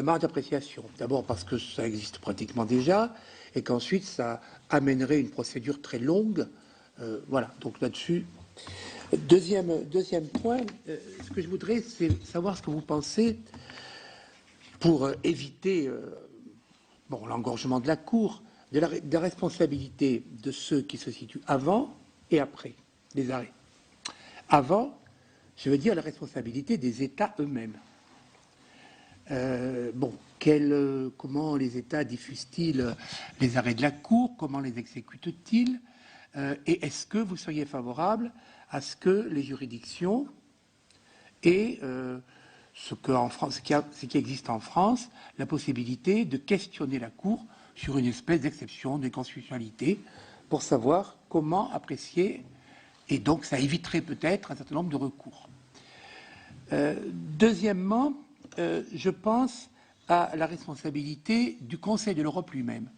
marge d'appréciation. D'abord parce que ça existe pratiquement déjà, et qu'ensuite ça amènerait une procédure très longue. Voilà, donc là-dessus. Deuxième point, ce que je voudrais, c'est savoir ce que vous pensez pour éviter l'engorgement de la Cour, de la responsabilité de ceux qui se situent avant et après les arrêts. Avant, je veux dire la responsabilité des États eux-mêmes. Comment les États diffusent-ils les arrêts de la Cour? Comment les exécutent-ils? Et est-ce que vous seriez favorable à ce que les juridictions aient ce qui existe en France, la possibilité de questionner la Cour sur une espèce d'exception de constitutionnalité pour savoir comment apprécier, et donc ça éviterait peut-être un certain nombre de recours. Deuxièmement, je pense à la responsabilité du Conseil de l'Europe lui-même,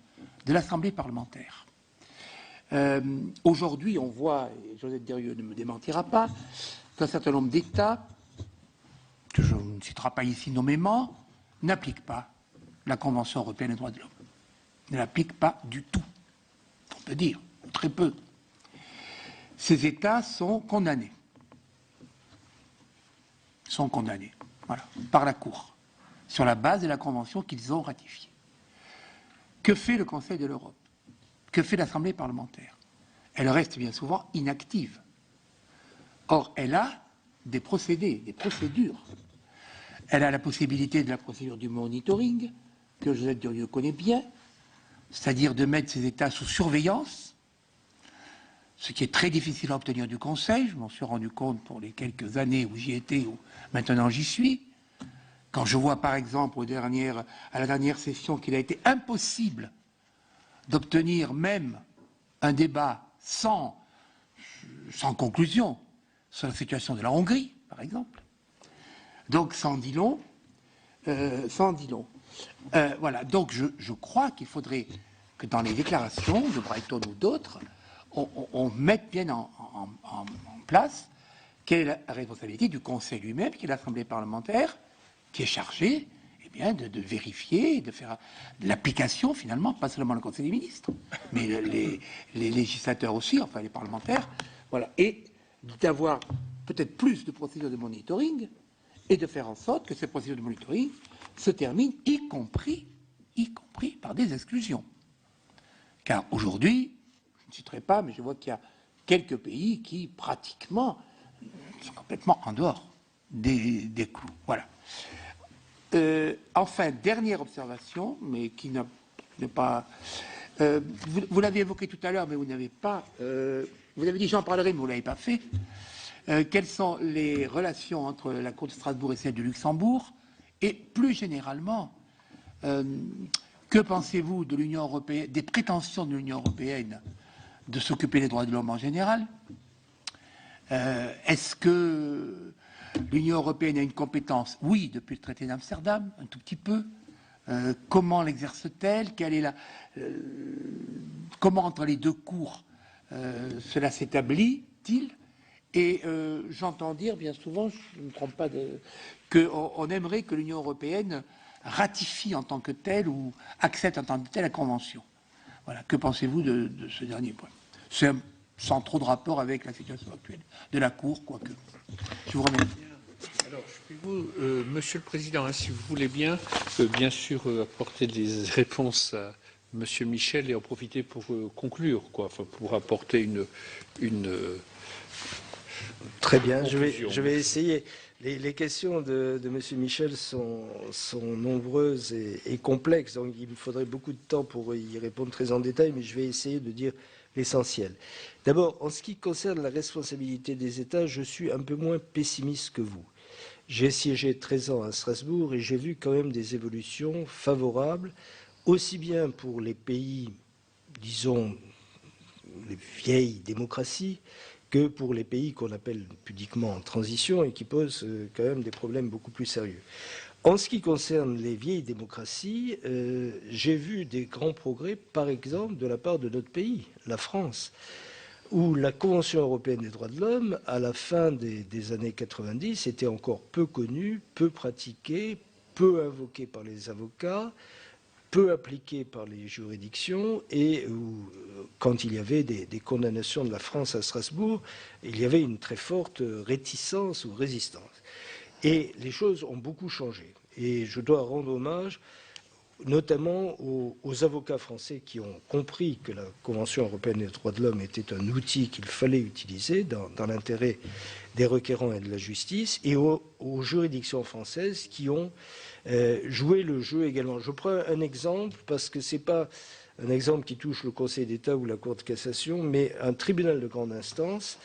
de l'Assemblée parlementaire. Aujourd'hui, on voit, et Josette Derieux ne me démentira pas, qu'un certain nombre d'États, que je ne citerai pas ici nommément, n'appliquent pas la Convention européenne des droits de l'homme. Ne l'appliquent pas du tout. On peut dire, très peu. Ces États sont condamnés. Voilà, par la Cour, sur la base de la Convention qu'ils ont ratifiée. Que fait le Conseil de l'Europe? Que fait l'Assemblée parlementaire? Elle reste bien souvent inactive. Or, elle a des procédés, des procédures. Elle a la possibilité de la procédure du monitoring, que Josette Derieux connaît bien, c'est-à-dire de mettre ces États sous surveillance, ce qui est très difficile à obtenir du Conseil. Je m'en suis rendu compte pour les quelques années où j'y étais, où maintenant j'y suis. Quand je vois, par exemple, à la dernière session, qu'il a été impossible d'obtenir même un débat sans conclusion sur la situation de la Hongrie, par exemple. Donc, sans dit long. Voilà, donc je crois qu'il faudrait que dans les déclarations de Brighton ou d'autres, on mette bien en place quelle est la responsabilité du Conseil lui-même, qui est l'Assemblée parlementaire, qui est chargée de vérifier et de faire l'application, finalement, pas seulement le Conseil des ministres, mais les législateurs aussi, enfin les parlementaires, voilà, et d'avoir peut-être plus de procédures de monitoring et de faire en sorte que ces procédures de monitoring se terminent, y compris par des exclusions. Car aujourd'hui, je ne citerai pas, mais je vois qu'il y a quelques pays qui, pratiquement, sont complètement en dehors des clous. Voilà. Enfin, dernière observation, mais qui n'est pas... vous l'avez évoqué tout à l'heure, mais vous n'avez pas... vous avez dit j'en parlerai, mais vous ne l'avez pas fait. Quelles sont les relations entre la Cour de Strasbourg et celle de Luxembourg? Et plus généralement, que pensez-vous de l'Union européenne, des prétentions de l'Union européenne de s'occuper des droits de l'homme en général? Est-ce que l'Union européenne a une compétence? Oui, depuis le traité d'Amsterdam, un tout petit peu. Comment l'exerce-t-elle? Comment entre les deux cours cela s'établit-il? Et j'entends dire bien souvent, je ne me trompe pas, qu'on aimerait que l'Union européenne ratifie en tant que telle ou accepte en tant que telle la Convention. Voilà. Que pensez-vous de ce dernier point? C'est sans trop de rapport avec la situation actuelle de la Cour, quoique. Je vous remercie. Alors, je vais vous, Monsieur le Président, si vous voulez bien, bien sûr, apporter des réponses à Monsieur Michel et en profiter pour conclure, quoi, enfin, pour apporter une Très bien, je conclusion. vais essayer. Les questions de M. Michel sont nombreuses et complexes, donc il me faudrait beaucoup de temps pour y répondre très en détail, mais je vais essayer de dire l'essentiel. D'abord, en ce qui concerne la responsabilité des États, je suis un peu moins pessimiste que vous. J'ai siégé 13 ans à Strasbourg et j'ai vu quand même des évolutions favorables, aussi bien pour les pays, disons, les vieilles démocraties, que pour les pays qu'on appelle pudiquement en transition et qui posent quand même des problèmes beaucoup plus sérieux. En ce qui concerne les vieilles démocraties, j'ai vu des grands progrès, par exemple, de la part de notre pays, la France, où la Convention européenne des droits de l'homme, à la fin des années 90, était encore peu connue, peu pratiquée, peu invoquée par les avocats, peu appliquée par les juridictions, et où, quand il y avait des condamnations de la France à Strasbourg, il y avait une très forte réticence ou résistance. Et les choses ont beaucoup changé. Et je dois rendre hommage notamment aux avocats français qui ont compris que la Convention européenne des droits de l'homme était un outil qu'il fallait utiliser dans l'intérêt des requérants et de la justice, et aux juridictions françaises qui ont joué le jeu également. Je prends un exemple, parce que ce n'est pas un exemple qui touche le Conseil d'État ou la Cour de cassation, mais un tribunal de grande instance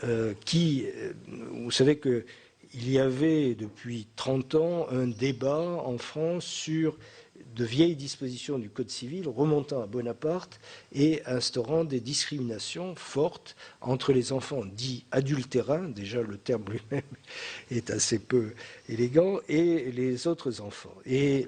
vous savez qu'il y avait depuis 30 ans un débat en France sur de vieilles dispositions du Code civil remontant à Bonaparte et instaurant des discriminations fortes entre les enfants dits adultérins, déjà le terme lui-même est assez peu élégant, et les autres enfants. Et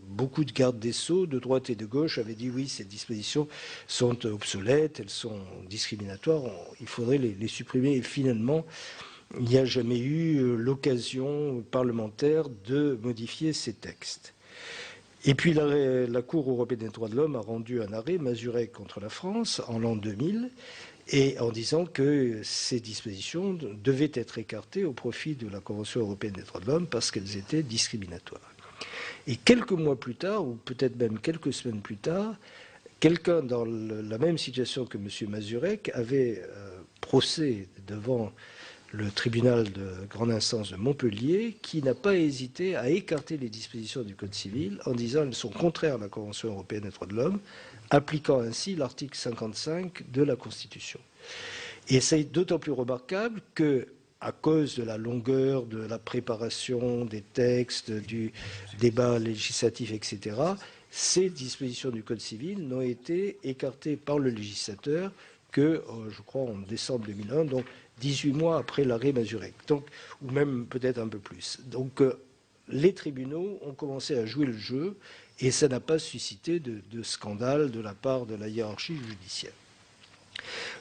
beaucoup de gardes des Sceaux, de droite et de gauche, avaient dit oui, ces dispositions sont obsolètes, elles sont discriminatoires, il faudrait les supprimer. Et finalement, il n'y a jamais eu l'occasion parlementaire de modifier ces textes. Et puis la Cour européenne des droits de l'homme a rendu un arrêt, Mazurek contre la France, en l'an 2000, et en disant que ces dispositions devaient être écartées au profit de la Convention européenne des droits de l'homme parce qu'elles étaient discriminatoires. Et quelques mois plus tard, ou peut-être même quelques semaines plus tard, quelqu'un dans la même situation que M. Mazurek avait procès devant le tribunal de grande instance de Montpellier, qui n'a pas hésité à écarter les dispositions du Code civil en disant qu'elles sont contraires à la Convention européenne des droits de l'homme, appliquant ainsi l'article 55 de la Constitution. Et c'est d'autant plus remarquable que, à cause de la longueur de la préparation des textes, du débat législatif, etc., ces dispositions du Code civil n'ont été écartées par le législateur que, je crois, en décembre 2001, donc 18 mois après l'arrêt Mazurek, ou même peut-être un peu plus. Donc les tribunaux ont commencé à jouer le jeu et ça n'a pas suscité de scandale de la part de la hiérarchie judiciaire.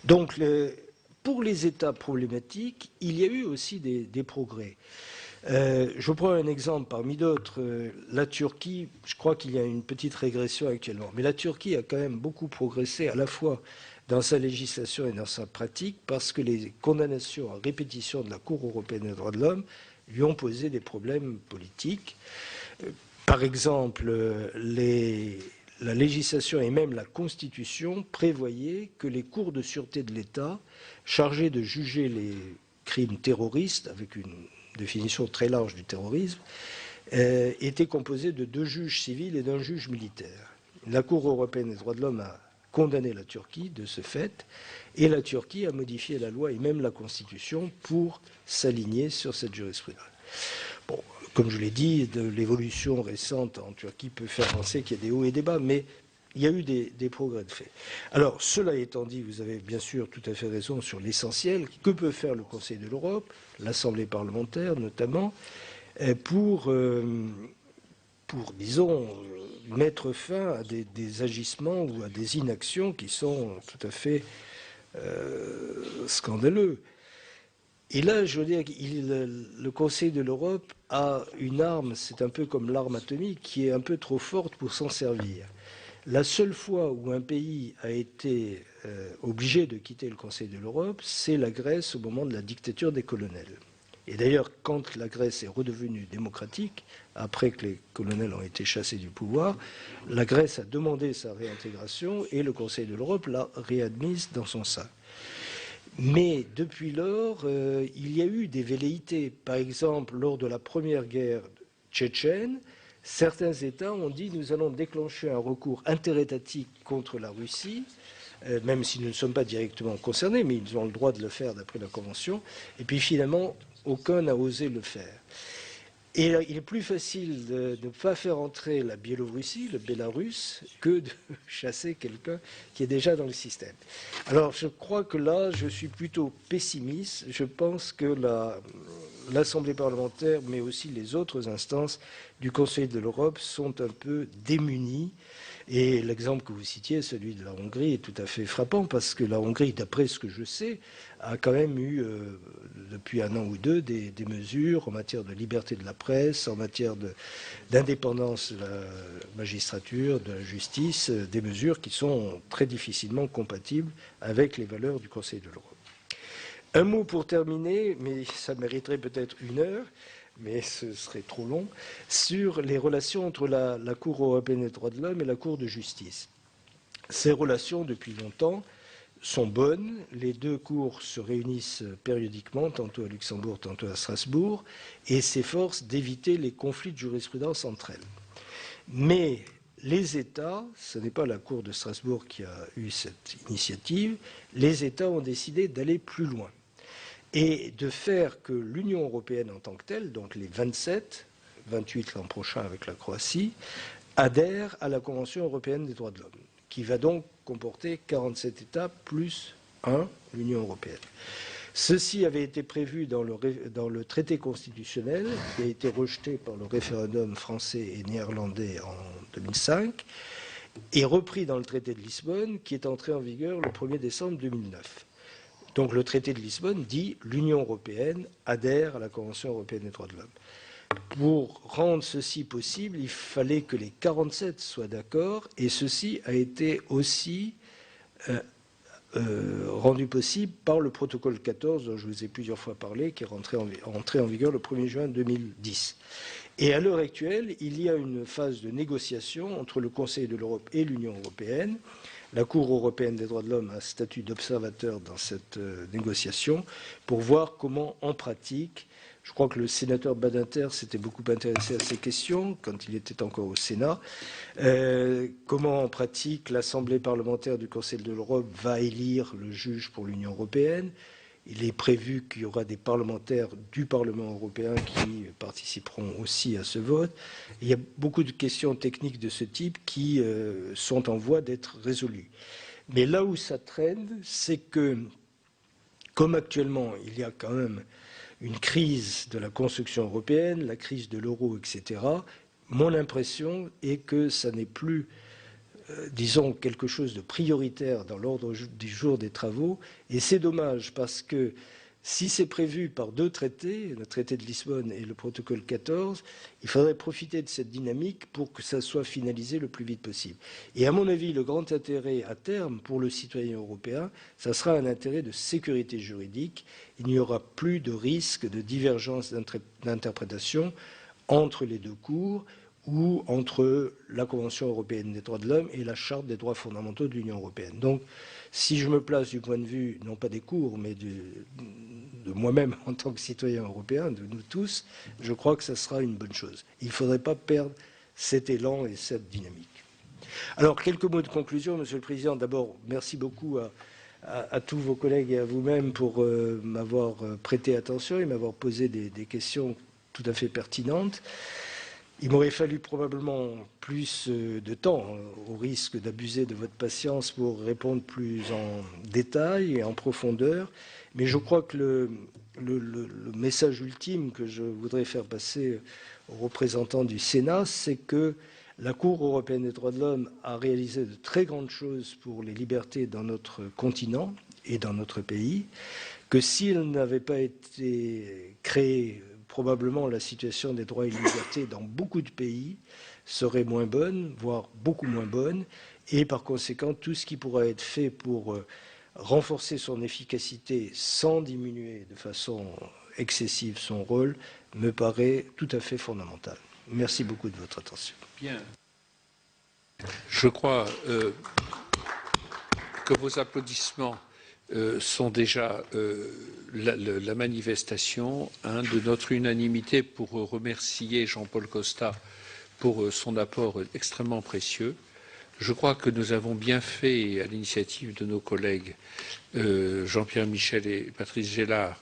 Donc pour les États problématiques, il y a eu aussi des progrès. Je prends un exemple parmi d'autres. La Turquie, je crois qu'il y a une petite régression actuellement, mais la Turquie a quand même beaucoup progressé à la fois dans sa législation et dans sa pratique, parce que les condamnations à répétition de la Cour européenne des droits de l'homme lui ont posé des problèmes politiques. Par exemple, la législation et même la Constitution prévoyaient que les cours de sûreté de l'État, chargés de juger les crimes terroristes, avec une définition très large du terrorisme, étaient composés de 2 juges civils et d'1 juge militaire. La Cour européenne des droits de l'homme a condamné la Turquie de ce fait, et la Turquie a modifié la loi et même la Constitution pour s'aligner sur cette jurisprudence. Bon, comme je l'ai dit, de l'évolution récente en Turquie peut faire penser qu'il y a des hauts et des bas, mais il y a eu des progrès de fait. Alors, cela étant dit, vous avez bien sûr tout à fait raison sur l'essentiel. Que peut faire le Conseil de l'Europe, l'Assemblée parlementaire notamment, pour disons, mettre fin à des agissements ou à des inactions qui sont tout à fait scandaleux. Et là, je veux dire, le Conseil de l'Europe a une arme, c'est un peu comme l'arme atomique, qui est un peu trop forte pour s'en servir. La seule fois où un pays a été obligé de quitter le Conseil de l'Europe, c'est la Grèce au moment de la dictature des colonels. Et d'ailleurs, quand la Grèce est redevenue démocratique, après que les colonels ont été chassés du pouvoir, la Grèce a demandé sa réintégration et le Conseil de l'Europe l'a réadmise dans son sein. Mais depuis lors, il y a eu des velléités. Par exemple, lors de la première guerre tchétchène, certains États ont dit nous allons déclencher un recours interétatique contre la Russie, même si nous ne sommes pas directement concernés, mais ils ont le droit de le faire d'après la Convention. Et puis finalement, aucun n'a osé le faire. Et il est plus facile de ne pas faire entrer la Biélorussie, le Bélarus, que de chasser quelqu'un qui est déjà dans le système. Alors je crois que là, je suis plutôt pessimiste. Je pense que l'Assemblée parlementaire, mais aussi les autres instances du Conseil de l'Europe sont un peu démunies. Et l'exemple que vous citiez, celui de la Hongrie, est tout à fait frappant parce que la Hongrie, d'après ce que je sais, a quand même eu, depuis un an ou deux, des mesures en matière de liberté de la presse, en matière d'indépendance de la magistrature, de la justice, des mesures qui sont très difficilement compatibles avec les valeurs du Conseil de l'Europe. Un mot pour terminer, mais ça mériterait peut-être 1 heure, mais ce serait trop long, sur les relations entre la Cour européenne des droits de l'homme et la Cour de justice. Ces relations, depuis longtemps, sont bonnes. Les deux cours se réunissent périodiquement, tantôt à Luxembourg, tantôt à Strasbourg, et s'efforcent d'éviter les conflits de jurisprudence entre elles. Mais les États, ce n'est pas la Cour de Strasbourg qui a eu cette initiative, les États ont décidé d'aller plus loin et de faire que l'Union européenne en tant que telle, donc les 27, 28 l'an prochain avec la Croatie, adhère à la Convention européenne des droits de l'homme, qui va donc comporter 47 États plus l'Union européenne. Ceci avait été prévu dans le traité constitutionnel, qui a été rejeté par le référendum français et néerlandais en 2005, et repris dans le traité de Lisbonne, qui est entré en vigueur le 1er décembre 2009. Donc le traité de Lisbonne dit l'Union européenne adhère à la Convention européenne des droits de l'homme. Pour rendre ceci possible, il fallait que les 47 soient d'accord, et ceci a été aussi rendu possible par le protocole 14, dont je vous ai plusieurs fois parlé, qui est rentré en vigueur le 1er juin 2010. Et à l'heure actuelle, il y a une phase de négociation entre le Conseil de l'Europe et l'Union européenne. La Cour européenne des droits de l'homme a un statut d'observateur dans cette négociation pour voir comment, en pratique, je crois que le sénateur Badinter s'était beaucoup intéressé à ces questions quand il était encore au Sénat, comment, en pratique, l'Assemblée parlementaire du Conseil de l'Europe va élire le juge pour l'Union européenne. Il est prévu qu'il y aura des parlementaires du Parlement européen qui participeront aussi à ce vote. Il y a beaucoup de questions techniques de ce type qui sont en voie d'être résolues. Mais là où ça traîne, c'est que, comme actuellement, il y a quand même une crise de la construction européenne, la crise de l'euro, etc., mon impression est que ça n'est plus disons, quelque chose de prioritaire dans l'ordre du jour des travaux. Et c'est dommage parce que si c'est prévu par 2 traités, le traité de Lisbonne et le protocole 14, il faudrait profiter de cette dynamique pour que ça soit finalisé le plus vite possible. Et à mon avis, le grand intérêt à terme pour le citoyen européen, ça sera un intérêt de sécurité juridique. Il n'y aura plus de risque de divergence d'interprétation entre les deux cours ou entre la Convention européenne des droits de l'homme et la Charte des droits fondamentaux de l'Union européenne. Donc, si je me place du point de vue, non pas des cours, mais de moi-même en tant que citoyen européen, de nous tous, je crois que ça sera une bonne chose. Il ne faudrait pas perdre cet élan et cette dynamique. Alors, quelques mots de conclusion, Monsieur le Président. D'abord, merci beaucoup à tous vos collègues et à vous-même pour m'avoir prêté attention et m'avoir posé des questions tout à fait pertinentes. Il m'aurait fallu probablement plus de temps, au risque d'abuser de votre patience, pour répondre plus en détail et en profondeur. Mais je crois que le message ultime que je voudrais faire passer aux représentants du Sénat, c'est que la Cour européenne des droits de l'homme a réalisé de très grandes choses pour les libertés dans notre continent et dans notre pays, que s'il n'avait pas été créé, probablement la situation des droits et libertés dans beaucoup de pays serait moins bonne, voire beaucoup moins bonne, et par conséquent, tout ce qui pourra être fait pour renforcer son efficacité sans diminuer de façon excessive son rôle me paraît tout à fait fondamental. Merci beaucoup de votre attention. Bien. Je crois que vos applaudissements sont déjà la manifestation de notre unanimité pour remercier Jean-Paul Costa pour son apport extrêmement précieux. Je crois que nous avons bien fait, à l'initiative de nos collègues Jean-Pierre Michel et Patrice Gélard,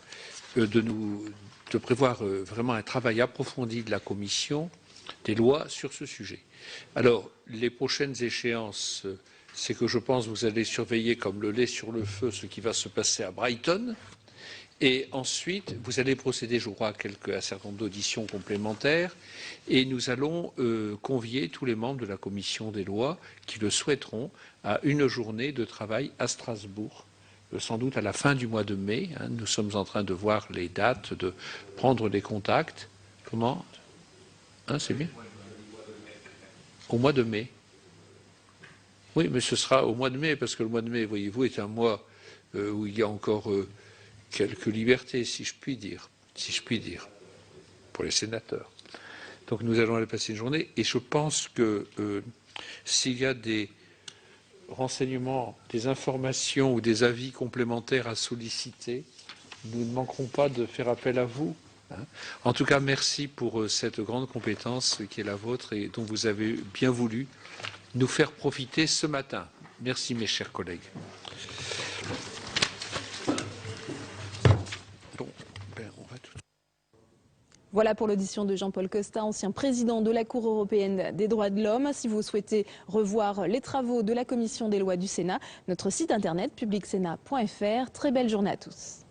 de prévoir vraiment un travail approfondi de la commission des lois sur ce sujet. Alors, les prochaines échéances, c'est que je pense que vous allez surveiller comme le lait sur le feu ce qui va se passer à Brighton. Et ensuite, vous allez procéder, je crois, à un certain nombre d'auditions complémentaires. Et nous allons convier tous les membres de la commission des lois qui le souhaiteront à une journée de travail à Strasbourg, sans doute à la fin du mois de mai. Nous sommes en train de voir les dates, de prendre les contacts. Comment? C'est bien. Au mois de mai. Oui, mais ce sera au mois de mai, parce que le mois de mai, voyez-vous, est un mois où il y a encore quelques libertés, si je puis dire, pour les sénateurs. Donc nous allons aller passer une journée, et je pense que s'il y a des renseignements, des informations ou des avis complémentaires à solliciter, nous ne manquerons pas de faire appel à vous. En tout cas, merci pour cette grande compétence qui est la vôtre et dont vous avez bien voulu nous faire profiter ce matin. Merci, mes chers collègues. Voilà pour l'audition de Jean-Paul Costa, ancien président de la Cour européenne des droits de l'homme. Si vous souhaitez revoir les travaux de la Commission des lois du Sénat, notre site internet publicsénat.fr. Très belle journée à tous.